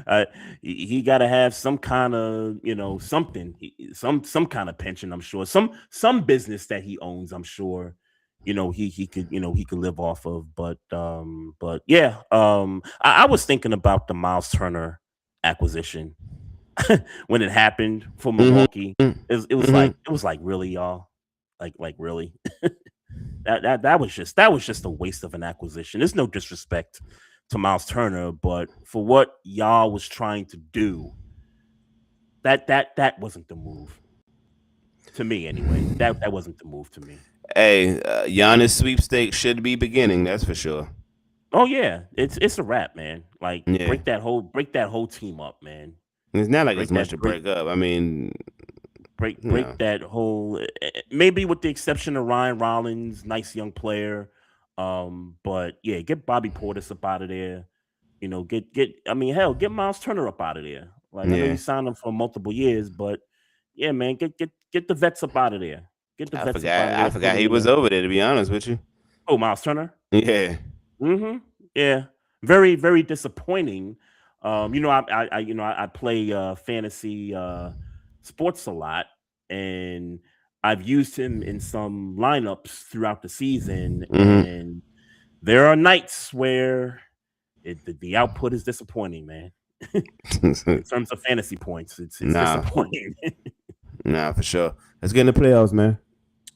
C: Uh, he got to have some kind of something, some kind of pension. I'm sure some business that he owns. I'm sure he could he could live off of. But yeah, I was thinking about the Miles Turner acquisition when it happened for
D: Mm-hmm.
C: Milwaukee. It was
D: Mm-hmm.
C: like really, y'all, like really. That was just a waste of an acquisition. There's no disrespect to Miles Turner, but for what y'all was trying to do, that wasn't the move to me anyway. That wasn't the move to me.
D: Hey, Giannis sweepstakes should be beginning. That's for sure.
C: Oh yeah, it's a wrap, man. Like
D: Yeah,
C: break that whole team up, man.
D: it's not like it's
C: Break
D: much
C: that
D: to
C: break
D: break up. I mean, you know,
C: break that whole maybe with the exception of Ryan Rollins, nice young player. But yeah, get Bobby Portis up out of there. Get I mean, hell, get Miles Turner up out of there. Like I know you
D: yeah.
C: signed him for multiple years, but yeah, man, get the vets up out of there. Get the vets up out of
D: I
C: there. Put
D: forgot
C: them
D: he
C: in
D: was
C: the
D: over there. To be honest with you.
C: Miles Turner.
D: Yeah.
C: Mm-hmm. Yeah, very very disappointing. I play fantasy sports a lot, and I've used him in some lineups throughout the season,
D: Mm-hmm.
C: and there are nights where the output is disappointing, man. In terms of fantasy points, it's
D: Nah,
C: disappointing.
D: nah, for sure. Let's get in the playoffs, man.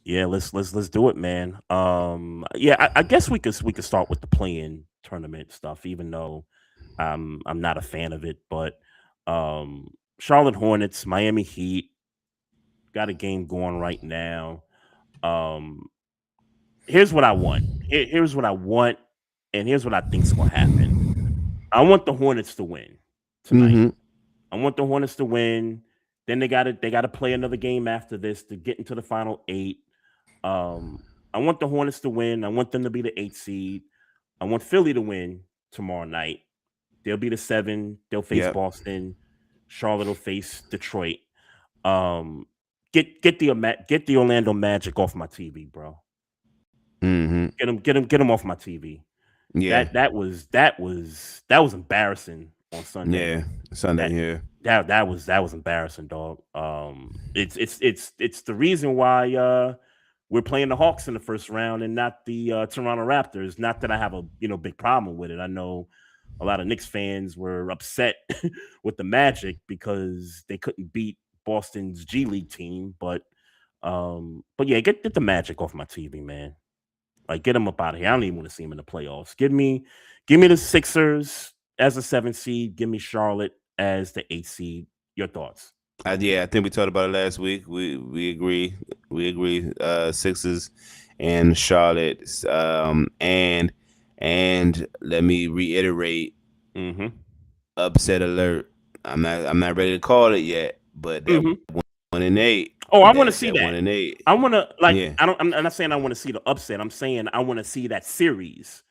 C: Yeah, let's do it, man. Yeah, I guess we could start with the play-in tournament stuff, even though I'm not a fan of it. But um, Charlotte Hornets, Miami Heat got a game going right now. Um, here's what I want. Here's what I want, and here's what I think's gonna happen. I want the Hornets to win tonight.
D: Mm-hmm.
C: I want the Hornets to win. Then they gotta play another game after this to get into the final eight. Um, I want the Hornets to win. I want them to be the 8th seed. I want Philly to win tomorrow night. They'll be the 7. They'll face
D: Yep.
C: Boston. Charlotte will face Detroit. Um, get the Orlando Magic off my TV, bro.
D: Mm-hmm.
C: Get them off my TV.
D: Yeah.
C: That was embarrassing on Sunday.
D: Yeah. Sunday
C: That
D: here.
C: that was embarrassing, dog. It's the reason why we're playing the Hawks in the first round and not the Toronto Raptors. Not that I have a big problem with it. I know a lot of Knicks fans were upset with the Magic because they couldn't beat Boston's G League team, but yeah, get the Magic off my TV, man. Like get them up out of here. I don't even want to see them in the playoffs. Give me the Sixers as a 7th seed. Give me Charlotte as the 8th seed. Your thoughts?
D: Yeah, I think we talked about it last week. We agree. We agree. Sixers and Charlotte. And let me reiterate.
C: Mm-hmm.
D: Upset alert. I'm not ready to call it yet, but that
C: Mm-hmm.
D: 1-8.
C: Oh, I want to see
D: That
C: that.
D: 1-8.
C: I want to like.
D: Yeah.
C: I'm not saying I want to see the upset. I'm saying I want to see that series.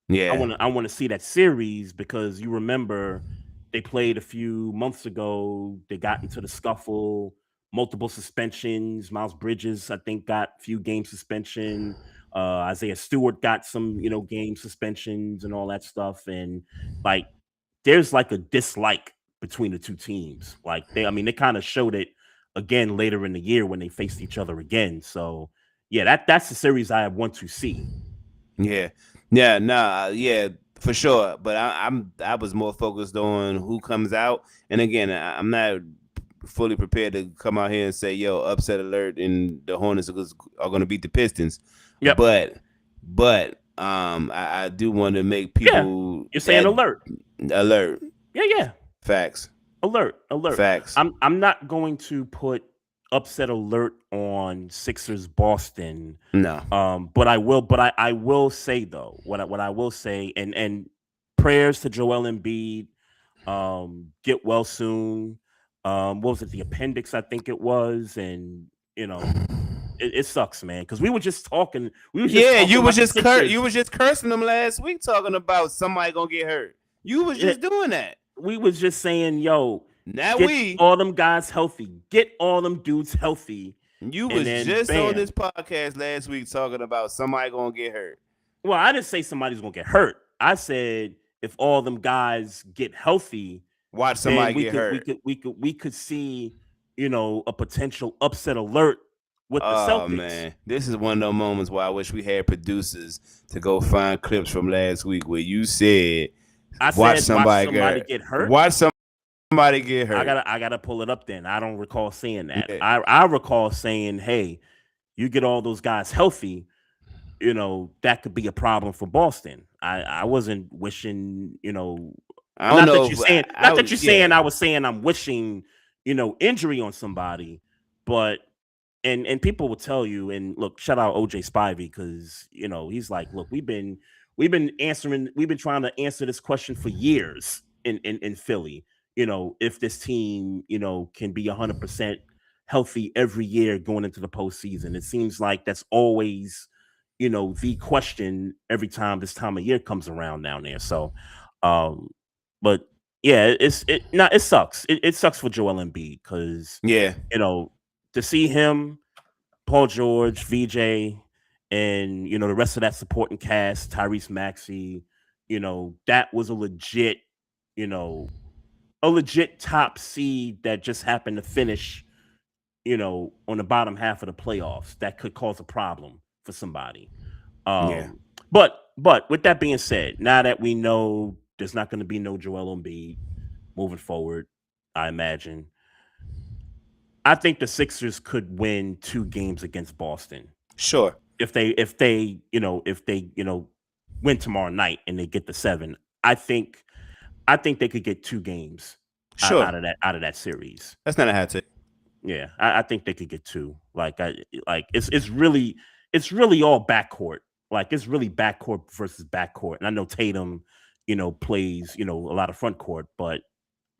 D: Yeah.
C: I want to see that series because you remember they played a few months ago. They got into the scuffle, multiple suspensions. Miles Bridges, I think, got a few game suspension. Isaiah Stewart got some, game suspensions and all that stuff. And like, there's like a dislike between the two teams. Like I mean, they kind of showed it again later in the year when they faced each other again. So yeah, that's the series I want to see.
D: Yeah, for sure. But I was more focused on who comes out, and again, I'm not fully prepared to come out here and say, "Yo, upset alert!" and the Hornets are going to beat the Pistons.
C: Yep.
D: But I do want to make people.
C: You're saying alert. Yeah.
D: Facts.
C: Alert.
D: Facts.
C: I'm not going to put upset alert on Sixers Boston.
D: No.
C: But I will say though, what I will say, and prayers to Joel Embiid. Get well soon. What was it? The appendix, I think it was, and it sucks, man. Because we were just talking.
D: You was just cursing them last week, talking about somebody gonna get hurt. You was just doing that.
C: We was just saying, yo,
D: get
C: all them guys healthy. Get all them dudes healthy.
D: You was just on this podcast last week talking about somebody gonna get hurt.
C: Well, I didn't say somebody's gonna get hurt. I said if all them guys get healthy,
D: watch somebody get hurt.
C: We could see, a potential upset alert with the Celtics.
D: Man, this is one of those moments where I wish we had producers to go find clips from last week where you said, watch somebody get hurt. Watch somebody get hurt.
C: I gotta pull it up. Then I don't recall saying that.
D: Yeah.
C: I recall saying, hey, you get all those guys healthy, that could be a problem for Boston. I wasn't wishing,
D: I don't know.
C: I was saying I'm wishing, injury on somebody, but and people will tell you, and look, shout out OJ Spivey, because he's like, look, we've been trying to answer this question for years in Philly. If this team, can be 100% healthy every year going into the postseason. It seems like that's always the question every time this time of year comes around down there. So, but yeah, it sucks. It sucks for Joel Embiid because to see him, Paul George, VJ, and the rest of that supporting cast, Tyrese Maxey, that was a legit top seed that just happened to finish, on the bottom half of the playoffs. That could cause a problem for somebody. But with that being said, now that we know there's not going to be no Joel Embiid moving forward, I imagine, I think the Sixers could win 2 games against Boston.
D: Sure.
C: If they win tomorrow night and they get the 7, I think they could get 2 games out of that series.
D: That's not a hat tip.
C: Yeah, I think they could get 2. It's really all backcourt. It's really backcourt versus backcourt. And I know Tatum, plays, a lot of front court, but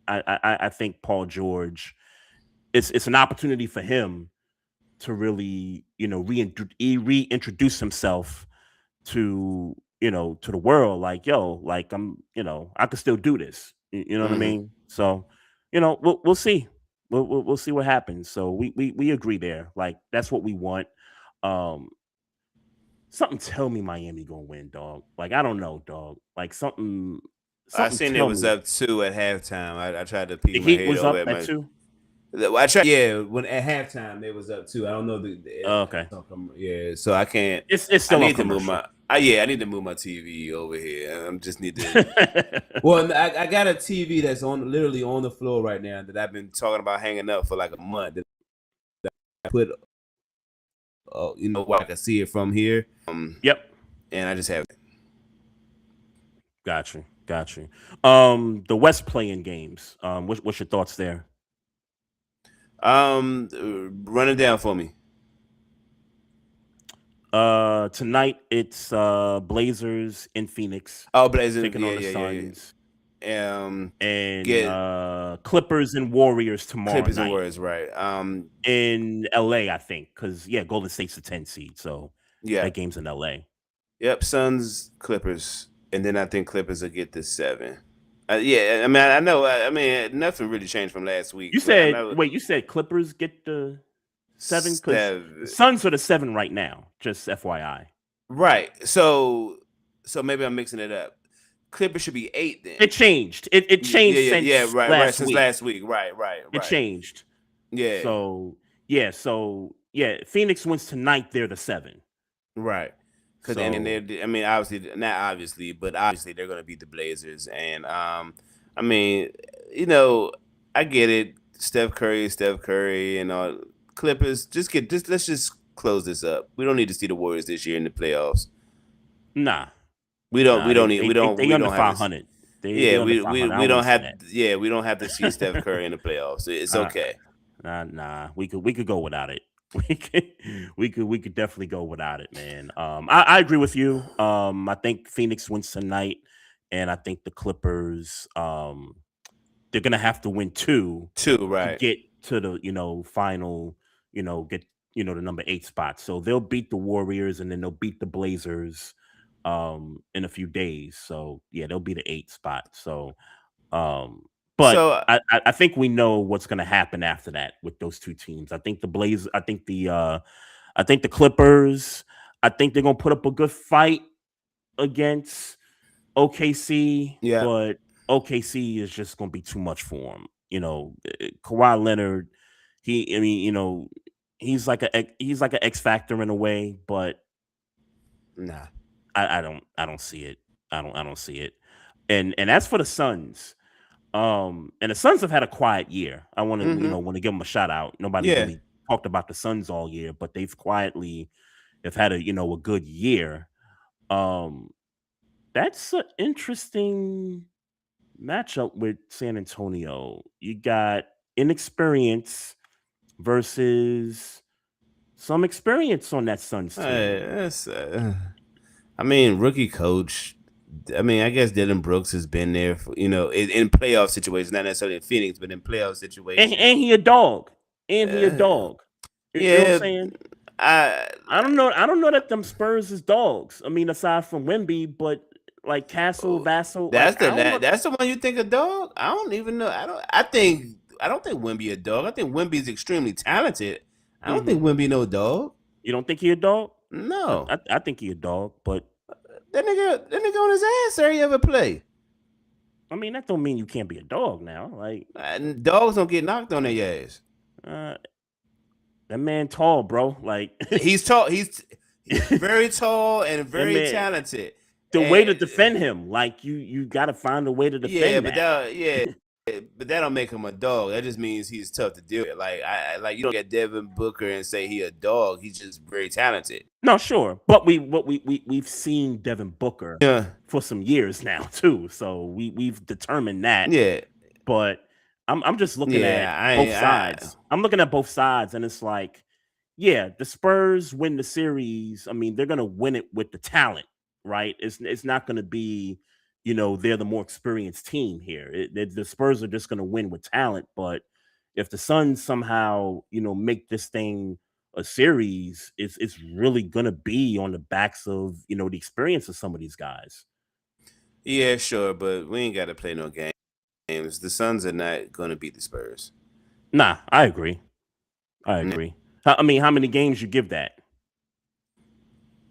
C: I think Paul George, it's an opportunity for him to really, reintroduce himself to, to the world. I'm, I could still do this. You know what I mean? So, we'll see. We'll see what happens. So we agree there. That's what we want. Something tell me Miami gonna win, dog. I don't know, dog. Something
D: I seen it was up 2 at halftime. I tried to peek
C: the
D: my
C: Heat
D: head
C: was up
D: over
C: at 2.
D: I tried. Yeah, when at halftime they was up 2. I don't know
C: okay.
D: Yeah, so I can't.
C: It's still.
D: I need to move my. I need to move my TV over here. I just need to. Well, I got a TV that's literally on the floor right now that I've been talking about hanging up for a month. That I put, where I can see it from here.
C: Yep.
D: And I just have it.
C: Got you. The West playing games. What's your thoughts there?
D: Run it down for me.
C: Tonight it's Blazers in Phoenix.
D: Oh, Blazers
C: taking on the Suns.
D: And
C: Clippers and Warriors tomorrow.
D: Clippers
C: night.
D: And Warriors, right?
C: In LA, I think, because Golden State's the 10 seed, so that game's in LA.
D: Yep, Suns, Clippers, and then I think Clippers will get the 7. I know. Nothing really changed from last week.
C: You said Clippers get the 7 because Suns are the 7 right now. Just FYI.
D: Right. So maybe I'm mixing it up. Clippers should be 8 then.
C: It changed. It changed since
D: right.
C: last
D: Since
C: week.
D: Last week. Right.
C: It changed.
D: Yeah.
C: So Phoenix wins tonight. They're the 7.
D: Right. Because
C: So
D: and they're, I mean, obviously not obviously, but obviously they're going to beat the Blazers. And I mean, you know, I get it. Steph Curry, and all Clippers. Let's just close this up. We don't need to see the Warriors this year in the playoffs.
C: nah,
D: We don't. We
C: they
D: don't need.
C: they
D: We
C: they,
D: don't.
C: they
D: We
C: under
D: don't have to.
C: 500. They
D: Yeah,
C: under 500. I
D: we
C: don't want
D: don't
C: to see
D: have.
C: that.
D: Yeah, we don't have to see Steph Curry in the playoffs. It's okay.
C: Nah. We could go without it. We could definitely go without it, man. I agree with you. I think Phoenix wins tonight, and I think the Clippers, they're gonna have to win 2
D: Two,
C: to
D: right?
C: get to the final, get the number 8 spot. So they'll beat the Warriors, and then they'll beat the Blazers, in a few days. So yeah, they'll be the 8 spot. So but
D: So
C: I think we know what's going to happen after that with those 2 teams. I think the Blazers. I think the Clippers. I think they're going to put up a good fight against OKC,
D: yeah.
C: but OKC is just going to be too much for them. Kawhi Leonard. I mean, he's like an X factor in a way, but
D: Nah.
C: I don't see it. I don't see it. And as for the Suns. And the Suns have had a quiet year. I want to, want to give them a shout out. Nobody
D: Yeah.
C: really talked about the Suns all year, but they've quietly have had a good year. That's an interesting matchup with San Antonio. You got inexperience versus some experience on that Suns team.
D: I mean, rookie coach. I mean, I guess Dylan Brooks has been there, in playoff situations, not necessarily in Phoenix, but in playoff situations.
C: And he a dog. And he a dog. You know what I'm saying? I don't know. I don't know that them Spurs is dogs. I mean, aside from Wemby, but like Vassell.
D: That's
C: that's
D: the one you think a dog? I don't even know. I don't think Wemby a dog. I think Wemby is extremely talented. I don't think Wemby no dog.
C: You don't think he a dog?
D: No.
C: I think he a dog, but
D: that nigga on his ass every ever play.
C: I mean, that don't mean you can't be a dog now. Like
D: dogs don't get knocked on their ass.
C: That man tall, bro. Like
D: he's tall. He's very tall and very talented.
C: The way to defend him, like you got to find a way to defend.
D: But that don't make him a dog. That just means he's tough to deal with. Like you don't get Devin Booker and say he a dog. He's just very talented.
C: No, sure, but we've seen Devin Booker for some years now too. So we've determined that.
D: Yeah,
C: but I'm just looking at both sides. I'm looking at both sides, and it's like, yeah, the Spurs win the series. I mean, they're gonna win it with the talent, right? It's not gonna be, they're the more experienced team here. The Spurs are just gonna win with talent. But if the Suns somehow, make this thing a series, it's really gonna be on the backs of, the experience of some of these guys.
D: Yeah, sure, but we ain't got to play no games. The Suns are not going to beat the Spurs.
C: Nah, I agree. I mean, how many games you give that?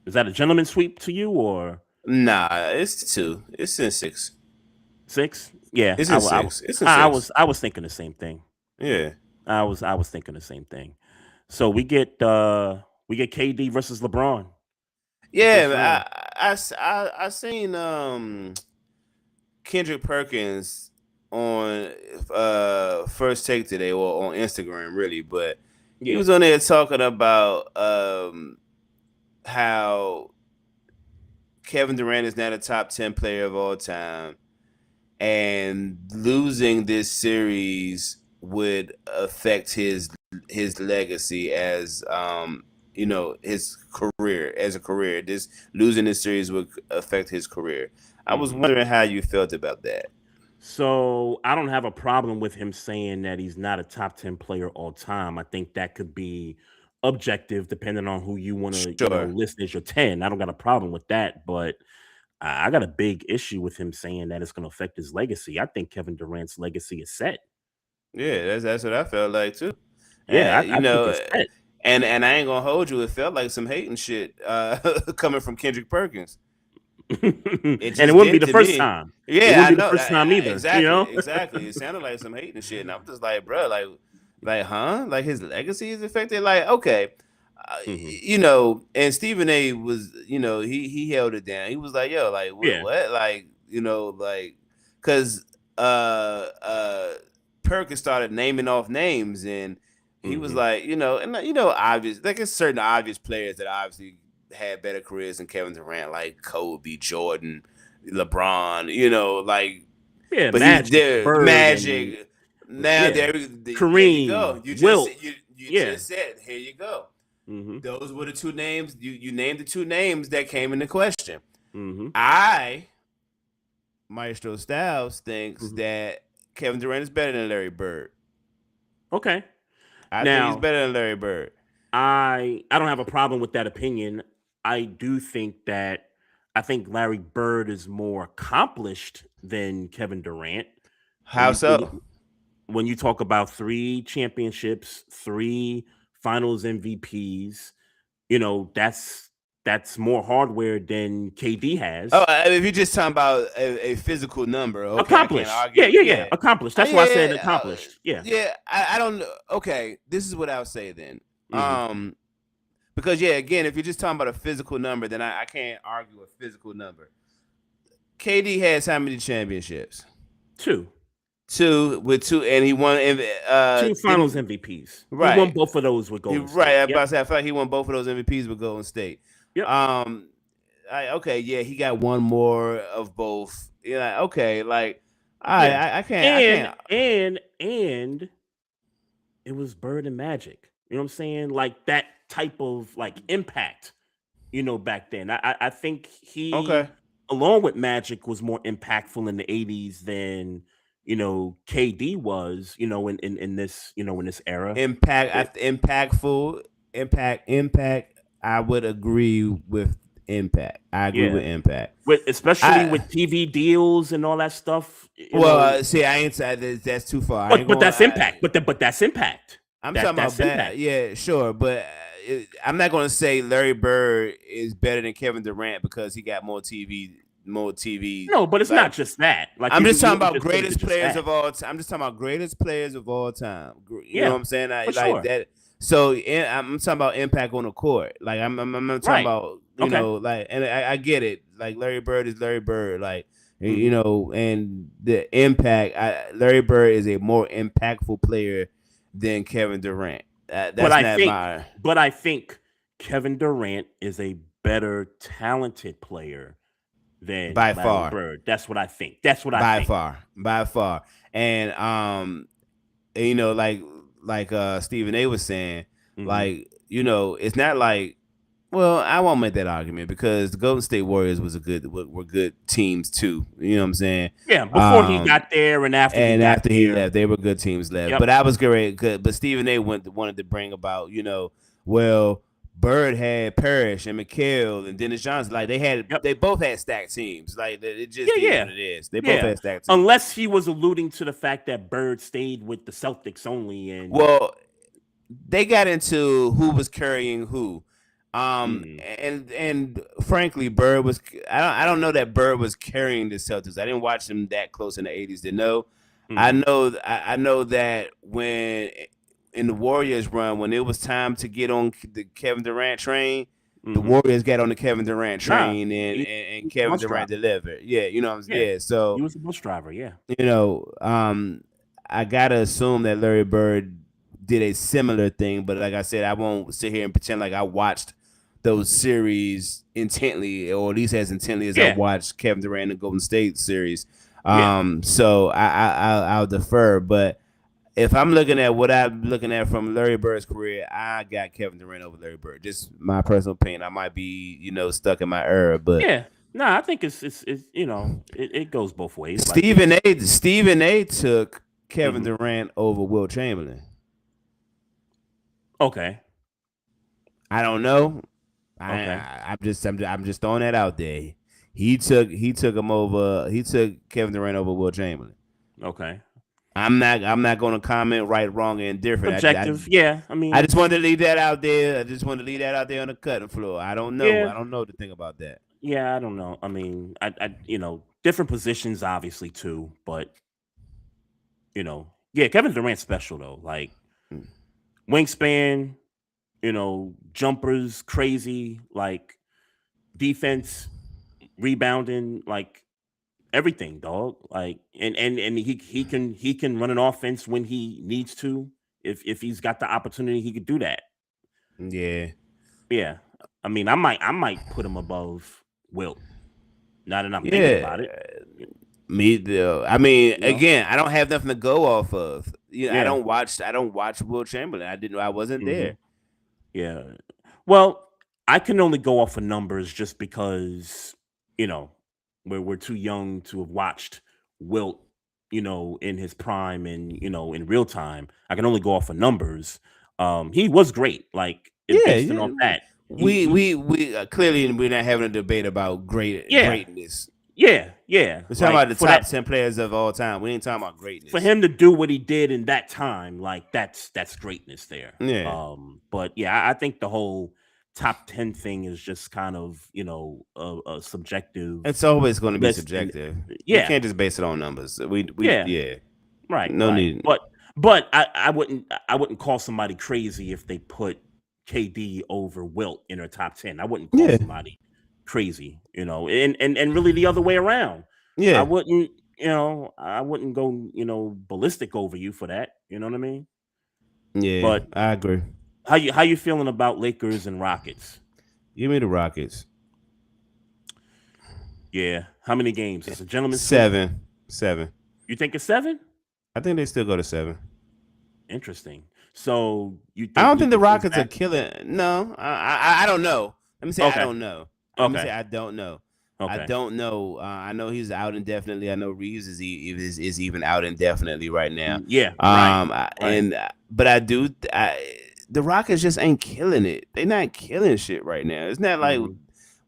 C: Is that a gentleman's sweep to you, or?
D: Nah, it's 2. It's in 6.
C: 6? Yeah,
D: it's in 6. It's in 6.
C: I was thinking the same thing.
D: Yeah,
C: I was thinking the same thing. So we get KD versus LeBron.
D: Yeah, I seen Kendrick Perkins on First Take today, or on Instagram really, but he was on there talking about how Kevin Durant is not a top 10 player of all time, and losing this series would affect his legacy as his career as a career. This losing this series would affect his career. I was wondering how you felt about that.
C: So I don't have a problem with him saying that he's not a top 10 player all time. I think that could be objective depending on who you want to list as your 10. I don't got a problem with that, but I got a big issue with him saying that it's going to affect his legacy. I think Kevin Durant's legacy is set.
D: Yeah, that's what I felt like too.
C: Yeah, I think it's set.
D: And I ain't gonna hold you. It felt like some hating shit coming from Kendrick Perkins.
C: And it wouldn't be the first time.
D: Yeah,
C: it wouldn't be the first time either.
D: Exactly, exactly. It sounded like some hating shit, and I'm just like, bro, like Like, huh? Like his legacy is affected. Like, okay,
C: Mm-hmm.
D: and Stephen A. was, he held it down. He was like, yo, like,
C: Yeah.
D: what? Like, like, because Perkins started naming off names, and he was
C: Mm-hmm.
D: like, and obvious, like, it's certain obvious players that obviously had better careers than Kevin Durant, like Kobe, Jordan, LeBron, like,
C: Yeah,
D: but he's
C: Magic,
D: there,
C: Bird, and
D: Magic. Now
C: yeah,
D: there you
C: Kareem,
D: go. You just
C: Wilt.
D: said you
C: Yeah.
D: just said, here you go.
C: Mm-hmm.
D: Those were the two names. You named the two names that came into question.
C: Mm-hmm.
D: Maestro Styles thinks
C: Mm-hmm.
D: that Kevin Durant is better than Larry Bird.
C: Okay.
D: I think he's
C: Now,
D: better than Larry Bird.
C: I don't have a problem with that opinion. I do think that I think Larry Bird is more accomplished than Kevin Durant. When
D: How
C: you when
D: so?
C: you, when you talk about 3 championships, 3 Finals MVPs, that's more hardware than KD
D: Oh,
C: has.
D: if you're just talking about a physical number, okay, I can't
C: Accomplished.
D: argue.
C: Yeah.
D: Yeah,
C: Accomplished. That's why I said accomplished. Yeah.
D: yeah. I don't know. Okay, this is what I'll say then.
C: Hmm.
D: Because yeah, again, if you're just talking about a physical number, then I can't argue a physical number. KD has how many championships?
C: Two.
D: Two, and he won.
C: Two Finals MVPs. He won
D: Right,
C: both of those with Golden
D: right.
C: State.
D: I'm
C: Yep.
D: about to say, I feel like he won both of those MVPs with Golden State.
C: Yep.
D: Okay, yeah, he got one more of both. Yeah, okay, like,
C: Yeah.
D: I can't.
C: And it was Bird and Magic. You know what I'm saying? Like that type of like impact, back then. I think he,
D: Okay.
C: along with Magic, was more impactful in the 80s than, KD was, in this, in this era.
D: Impactful, impact. I would agree with impact. I agree
C: Yeah.
D: with impact.
C: Especially with TV deals and all that stuff.
D: See, I ain't said that's too far.
C: But that's impact. But that's impact.
D: I'm
C: That's
D: talking about bad.
C: impact.
D: Yeah, sure, but I'm not going to say Larry Bird is better than Kevin Durant because he got more TV.
C: No, but it's
D: like,
C: not just that. Like
D: I'm
C: you
D: just talking
C: wouldn't
D: about
C: just limit it
D: greatest
C: to just
D: players
C: that.
D: of all time. I'm just talking about greatest players of all time. You
C: Yeah,
D: know what I'm saying?
C: for
D: Like
C: sure.
D: that. So I'm talking about impact on the court. Like I'm not talking
C: Right.
D: about
C: Okay.
D: like, and I get it. Like Larry Bird is Larry Bird. Like
C: Mhm.
D: and the impact. Larry Bird is a more impactful player than Kevin Durant. That's
C: But
D: not
C: I think Kevin Durant is a better talented player than
D: by
C: Larry
D: far.
C: Bird. That's what I think. That's what I
D: By
C: think.
D: far. And like Stephen A was saying,
C: Mhm.
D: like, it's not like, well, I won't make that argument because the Golden State Warriors were good teams too. You know what I'm saying?
C: Yeah, before he got there and after he got
D: he
C: there.
D: left, they were good teams left.
C: Yep.
D: But I was good. But Stephen A wanted to bring about, well, Bird had Parrish and McHale and Dennis Johnson. Like they both had stacked teams. Like it just is what it is. They both had stacked teams.
C: Unless he was alluding to the fact that Bird stayed with the Celtics only, and
D: well, they got into who was carrying who. And frankly, Bird was. I don't know that Bird was carrying the Celtics. I didn't watch them that close in the '80s to know. I know that when in the Warriors run, when it was time to get on the Kevin Durant train, the Warriors got on the Kevin Durant train, and Kevin Durant delivered. Yeah, you know what I'm saying. Yeah, so
C: he was a bus driver. Yeah,
D: I gotta assume that Larry Bird did a similar thing, but like I said, I won't sit here and pretend like I watched those series intently, or at least as intently as I watched Kevin Durant and the Golden State series. So I'll defer. But if I'm looking at what I'm looking at from Larry Bird's career, I got Kevin Durant over Larry Bird. Just my personal opinion. I might be, stuck in my era, but
C: I think it's it goes both ways.
D: Stephen A took Kevin Durant over Wilt Chamberlain.
C: Okay.
D: I don't know.
C: Okay.
D: I'm just throwing that out there. He took him over. He took Kevin Durant over Wilt Chamberlain.
C: Okay.
D: I'm not going to comment right, wrong, and indifferent.
C: Objective.
D: I just wanted to leave that out there. I just wanted to leave that out there on the cutting floor. I don't know.
C: Yeah.
D: I don't know the thing about that.
C: Yeah, I don't know. I mean, I different positions obviously too, but Kevin Durant's special though. Like wingspan, jumpers, crazy, like defense, rebounding, like everything, dog. Like and he can run an offense when he needs to. If he's got the opportunity, he could do that.
D: Yeah.
C: Yeah. I mean, I might put him above Wilt. Now that I'm thinking
D: Yeah.
C: about it.
D: Me though. I mean,
C: You know?
D: again, I don't have nothing to go off of.
C: Yeah.
D: I don't watch Will Chamberlain. I wasn't there.
C: Yeah. Well, I can only go off of numbers just because, we're too young to have watched Wilt, in his prime and, in real time. I can only go off of numbers. He was great. Like, based on that.
D: We clearly we're not having a debate about greatness.
C: Yeah.
D: We're talking about the top 10 players of all time. We ain't talking about greatness.
C: For him to do what he did in that time, like that's greatness there.
D: Yeah.
C: But yeah, I think the whole top 10 thing is just kind of, a subjective.
D: It's always going to be subjective.
C: Yeah.
D: You can't just base it on numbers. Yeah.
C: Right.
D: No need.
C: But I wouldn't call somebody crazy if they put KD over Wilt in her top 10. I wouldn't call somebody crazy, and really the other way around.
D: Yeah.
C: I wouldn't go, ballistic over you for that. You know what I mean?
D: Yeah. But I agree.
C: How you feeling about Lakers and Rockets?
D: Give me the Rockets.
C: Yeah. How many games? It's a gentleman's
D: 7.
C: You think it's 7?
D: I think they still go to 7.
C: Interesting. So you think
D: I don't think the Rockets are killing. No, I don't know. Let me say I don't know. Let me say I don't know. Okay. I don't know. I know he's out indefinitely. I know Reeves is even out indefinitely right now.
C: Yeah. Right.
D: But the Rockets just ain't killing it. They're not killing shit right now. It's not like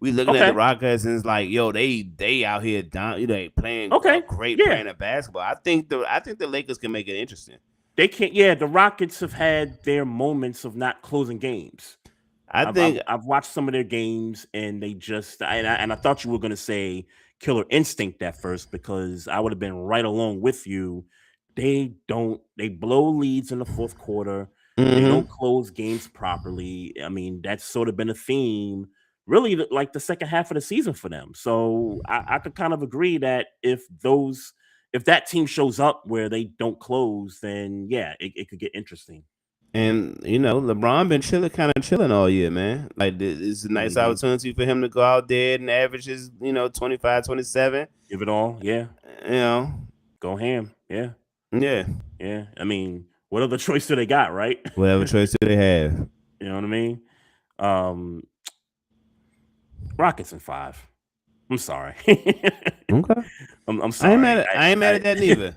D: we looking at the Rockets and it's like, yo, they out here down, playing great brand of basketball. I think the Lakers can make it interesting.
C: They can't. Yeah, the Rockets have had their moments of not closing games. I've watched some of their games, and they just and I thought you were going to say Killer Instinct at first because I would have been right along with you. They blow leads in the fourth quarter. They don't close games properly. I mean, that's sort of been a theme, really, like the second half of the season for them. So I could kind of agree that if that team shows up where they don't close, then yeah, it could get interesting.
D: And LeBron been chilling all year, man. Like it's a nice opportunity for him to go out there and average his 25, 27.
C: Give it all, yeah. Go ham, yeah. I mean, what other choice do they got, right?
D: Whatever choice do they have?
C: You know what I mean? Rockets in 5. I'm sorry.
D: Okay.
C: I'm sorry.
D: I ain't mad at that neither.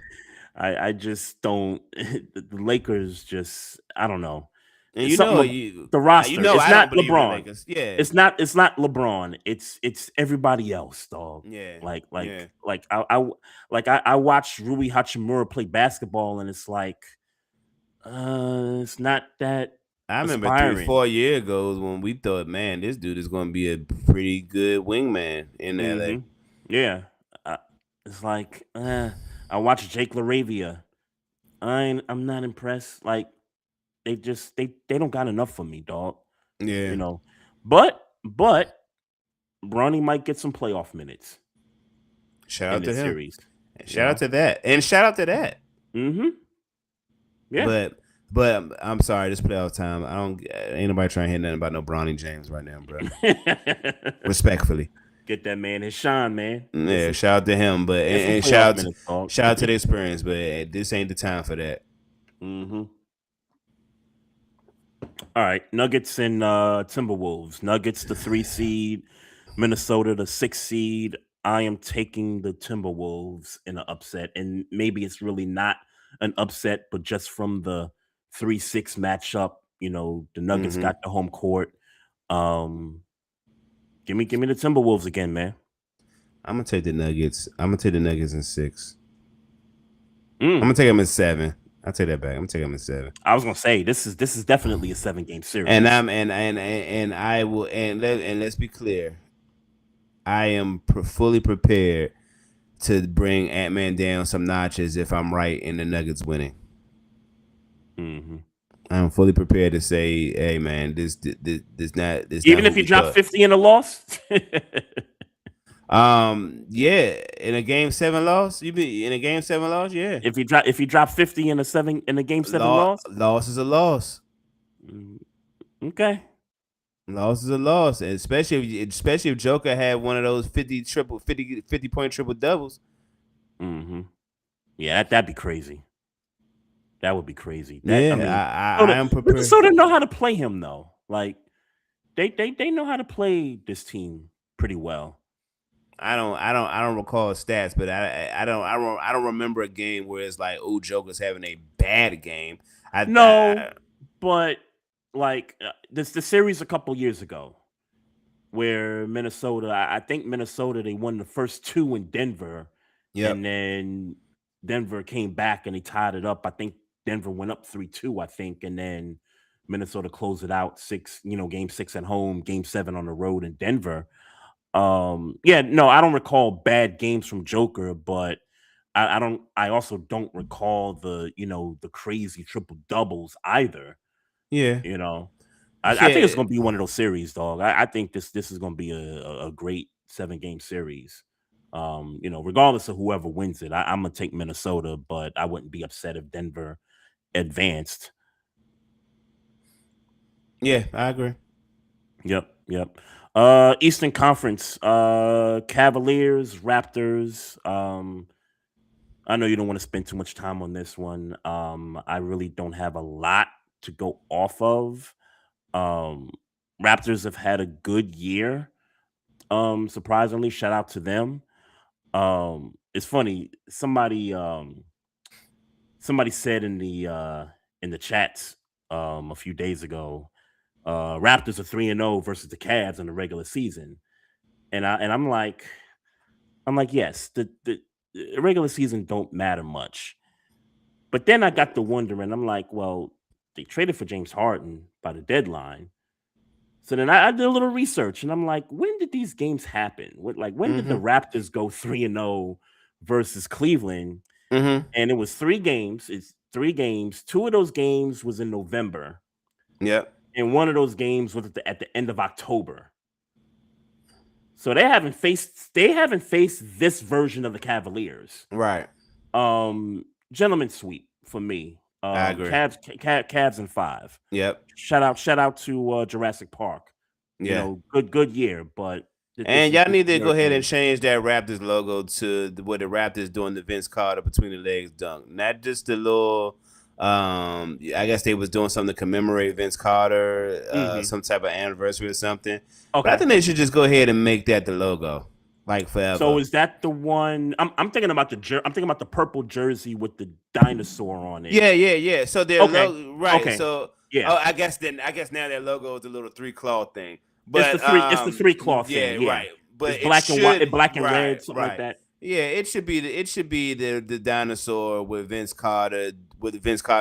C: I just don't. The Lakers just, I don't know.
D: And
C: the roster. It's not LeBron.
D: Yeah.
C: It's not LeBron. It's everybody else, dog.
D: Yeah.
C: I watched Rui Hachimura play basketball, and it's like, it's not that.
D: I remember 3-4 years ago when we thought, man, this dude is going to be a pretty good wingman in LA.
C: Yeah. It's like, I watched Jake LaRavia. I'm not impressed. Like, they don't got enough for me, dog.
D: Yeah.
C: But Bronny might get some playoff minutes.
D: Shout out to him.
C: Series.
D: Shout out to that. And shout out to that.
C: Yeah.
D: But I'm sorry, this playoff time. Ain't nobody trying to hear nothing about no Bronny James right now, bro. Respectfully.
C: Get that man his shine, man.
D: Yeah, shout out to him, but and shout out to the experience, but this ain't the time for that.
C: All right, Nuggets and Timberwolves. Nuggets the 3 seed, Minnesota the 6 seed. I am taking the Timberwolves in an upset, and maybe it's really not an upset, but just from the 3-6 matchup, the Nuggets got the home court. Give me the Timberwolves again, man.
D: I'm gonna take the Nuggets. I'm gonna take the Nuggets in 6. I'm gonna take them in 7. I'll take that back. I'm gonna take them in 7.
C: I was gonna say this is definitely a 7-game series.
D: And I will let's be clear. I am fully prepared to bring Ant-Man down some notches if I'm right in the Nuggets winning. I'm fully prepared to say, hey man, this not
C: Even
D: who
C: if you
D: we
C: drop
D: thought.
C: 50 in a loss.
D: Yeah, in a game 7 loss, you be in a game 7 loss, yeah.
C: If you drop 50 in a game 7 loss.
D: Loss is a loss.
C: Mm, okay.
D: Loss is a loss, and especially if Joker had one of those 50 point triple doubles.
C: Mm-hmm. Yeah, that'd be crazy. That would be crazy. That
D: Yeah,
C: I mean,
D: I am prepared.
C: Minnesota know how to play him though. Like they know how to play this team pretty well.
D: I don't recall stats, but I don't remember a game where it's like, oh, Joker's having a bad game.
C: No, but like the series a couple years ago where Minnesota, I think Minnesota, they won the first two in Denver,
D: Yep.
C: and then Denver came back and they tied it up. I think Denver went up 3-2, I think, and then Minnesota closed it out game 6 at home, game 7 on the road in Denver. Yeah, no, I don't recall bad games from Joker, but I also don't recall the crazy triple doubles either.
D: Yeah.
C: I think it's gonna be one of those series, dog. I think this is gonna be a great 7-game series. Regardless of whoever wins it, I'm gonna take Minnesota, but I wouldn't be upset if Denver advanced.
D: Yeah, I agree.
C: Yep. Eastern Conference, Cavaliers, Raptors. I know you don't want to spend too much time on this one. I really don't have a lot to go off of. Raptors have had a good year. Surprisingly, shout out to them. It's funny. Somebody said in the chats a few days ago, Raptors are 3-0 versus the Cavs in the regular season, and I'm like, yes, the regular season don't matter much. But then I got to wondering, I'm like, well, they traded for James Harden by the deadline. So then I did a little research and I'm like, when did these games happen? When did the Raptors go 3-0 versus Cleveland?
D: Mm-hmm.
C: And it was 3 games. It's 3 games. 2 of those games was in November.
D: Yep.
C: And one of those games was at the end of October. So they haven't faced this version of the Cavaliers.
D: Right.
C: Gentleman sweep for me.
D: I agree.
C: Cavs in 5.
D: Yep.
C: Shout out to Jurassic Park.
D: Yeah.
C: Good year, but
D: and y'all need to go ahead and change that Raptors logo to what the Raptors doing the Vince Carter between the legs dunk. Not just the little I guess they was doing something to commemorate Vince Carter, some type of anniversary or something. Okay. But I think they should just go ahead and make that the logo. Like forever.
C: So is that the one? I'm thinking about I'm thinking about the purple jersey with the dinosaur on it.
D: Yeah. So their logo, right?
C: Okay.
D: So
C: yeah.
D: I guess now their logo is a little 3-claw thing. But
C: it's the 3-claw thing. Yeah,
D: right. But
C: it's black and white, black and red, something like that.
D: Yeah, it should be the dinosaur with Vince Carter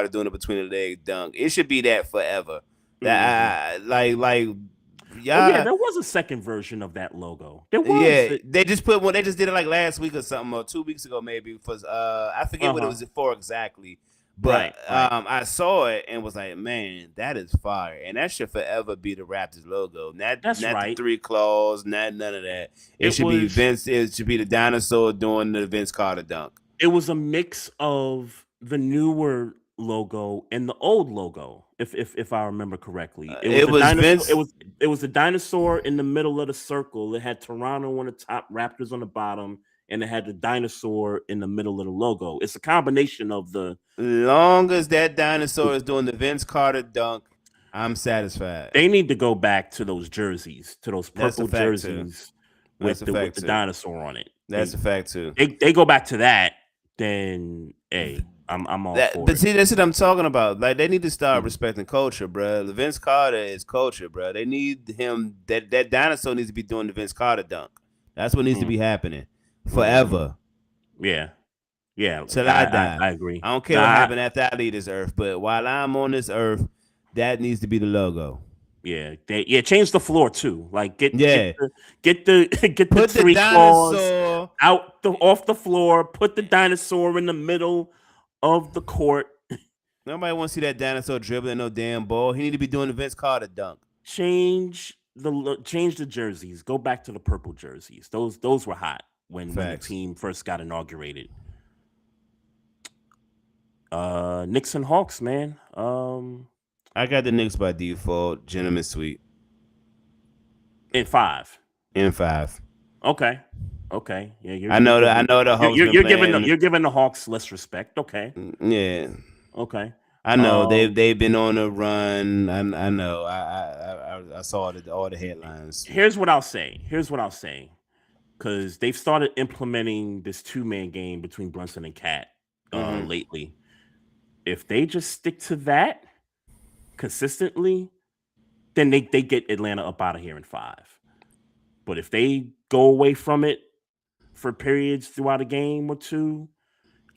D: doing it between the leg dunk. It should be that forever.
C: Yeah, there was a second version of that logo. There was.
D: Yeah, they just put one. They just did it like last week or something, or 2 weeks ago maybe. I forget what it was for exactly. But
C: right.
D: I saw it and was like, man, that is fire, and that should forever be the Raptors logo. That's not right. The 3 claws, none of that. It should be Vince. It should be the dinosaur doing the Vince Carter dunk.
C: It was a mix of the newer logo and the old logo, if I remember correctly. It was Vince. It was a dinosaur in the middle of the circle. It had Toronto on the top, Raptors on the bottom, and it had the dinosaur in the middle of the logo. It's a combination of the.
D: Long as that dinosaur is doing the Vince Carter dunk, I'm satisfied.
C: They need to go back to those jerseys, to those purple jerseys with the dinosaur on it.
D: That's a fact too.
C: They go back to that, then hey. I'm all for it.
D: But see, that's what I'm talking about. Like, they need to start respecting culture, bro. Vince Carter is culture, bro. They need him. That dinosaur needs to be doing the Vince Carter dunk. That's what needs to be happening forever.
C: Yeah.
D: Till I die.
C: I agree.
D: I don't care what happened after I leave this earth, but while I'm on this earth, that needs to be the logo.
C: Yeah, change the floor too. Like get the
D: put
C: 3 claws off the floor. Put the dinosaur in the middle of the court.
D: Nobody wants to see that dinosaur dribbling no damn ball. He need to be doing the Vince Carter dunk.
C: Change the jerseys. Go back to the purple jerseys. Those were hot when the team first got inaugurated. Knicks and Hawks, man.
D: I got the Knicks by default. Gentleman sweep.
C: In 5. Okay. Yeah,
D: I know the Hawks.
C: You're giving the Hawks less respect. Okay.
D: Yeah.
C: Okay.
D: I know they've been on a run. I know. I saw all the headlines.
C: Here's what I'll say. Because they've started implementing this 2-man game between Brunson and Cat lately. If they just stick to that consistently, then they get Atlanta up out of here in 5. But if they go away from it for periods throughout a game or two,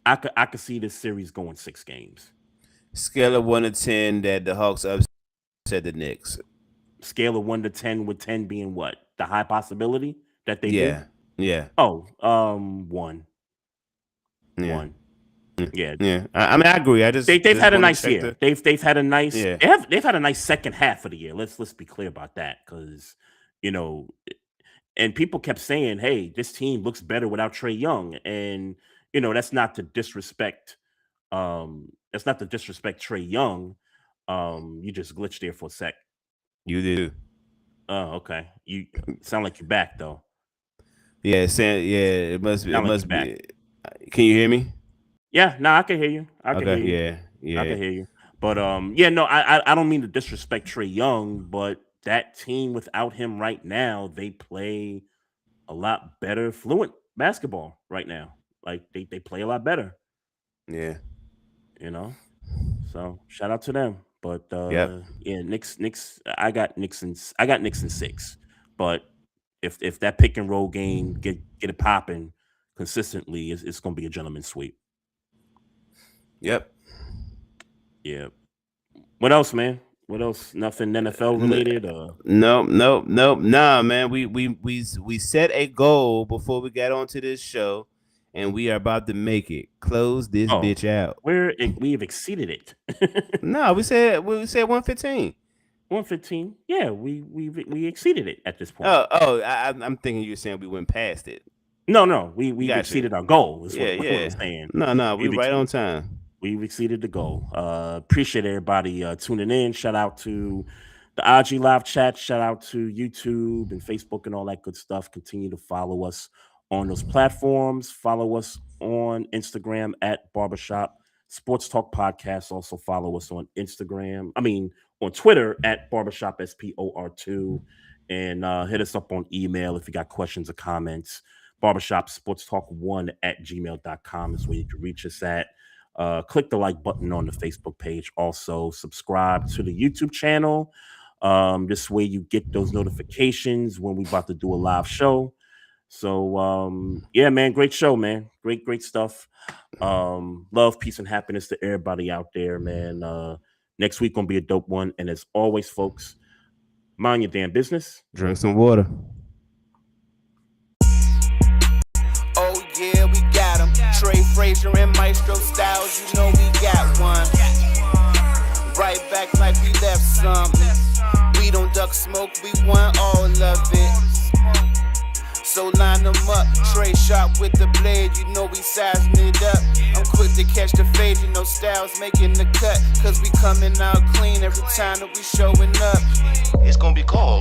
C: I could see this series going 6 games.
D: Scale of 1 to 10 that the Hawks upset the Knicks.
C: Scale of 1 to 10, with 10 being what? The high possibility that they did?
D: Yeah.
C: Oh, 1.
D: Yeah.
C: 1. Yeah.
D: Yeah. I mean, I agree.
C: They've had a nice year. They've had a nice
D: Yeah.
C: they've had a nice second half of the year. Let's be clear about that, because and people kept saying, hey, this team looks better without Trey Young. And that's not to disrespect Trey Young. You just glitched there for a sec.
D: You did.
C: Oh, okay. You sound like you're back though.
D: Yeah, it must be. Can you hear me?
C: Yeah, no, I can hear you. I can hear you.
D: Yeah.
C: I can hear you. But no, I don't mean to disrespect Trey Young, but that team without him right now, they play a lot better fluent basketball right now. Like they play a lot better.
D: Yeah.
C: So shout out to them. But
D: yeah,
C: Knicks. I got Knicks in 6. But if that pick and roll game get it popping consistently, it's gonna be a gentleman's sweep.
D: Yep.
C: Yeah. What else, man? What else? Nothing NFL related?
D: Nope. Nah, man. We set a goal before we got onto this show, and we are about to make it. Close this bitch out.
C: We've exceeded it.
D: No, we said 115.
C: 115. Yeah, we exceeded it at this point.
D: I'm thinking you were saying we went past it.
C: No, we exceeded our goal. Is what we're saying.
D: No, we right on time.
C: We've exceeded the goal. Appreciate everybody tuning in. Shout out to the IG live chat. Shout out to YouTube and Facebook and all that good stuff. Continue to follow us on those platforms. Follow us on Instagram at Barbershop Sports Talk Podcast. Also follow us on on Twitter at Barbershop SPOR2. And hit us up on email if you got questions or comments. Barbershop Sports Talk 1 at gmail.com is where you can reach us at. Click the like button on the Facebook page. Also, subscribe to the YouTube channel. This way you get those notifications when we're about to do a live show. So, yeah, man, great show, man. Great stuff. Love, peace, and happiness to everybody out there, man. Next week gonna be a dope one. And as always, folks, mind your damn business.
D: Drink some water.
A: Oh yeah, we got him. Trey, Frazier, and Maestro Styles, you know we got one. Right back like we left something. We don't duck smoke, we want all of it. So line them up, Trey sharp with the blade, you know we sizing it up. I'm quick to catch the fade, you know Styles making the cut. Cause we coming out clean every time that we showing up.
B: It's gonna be called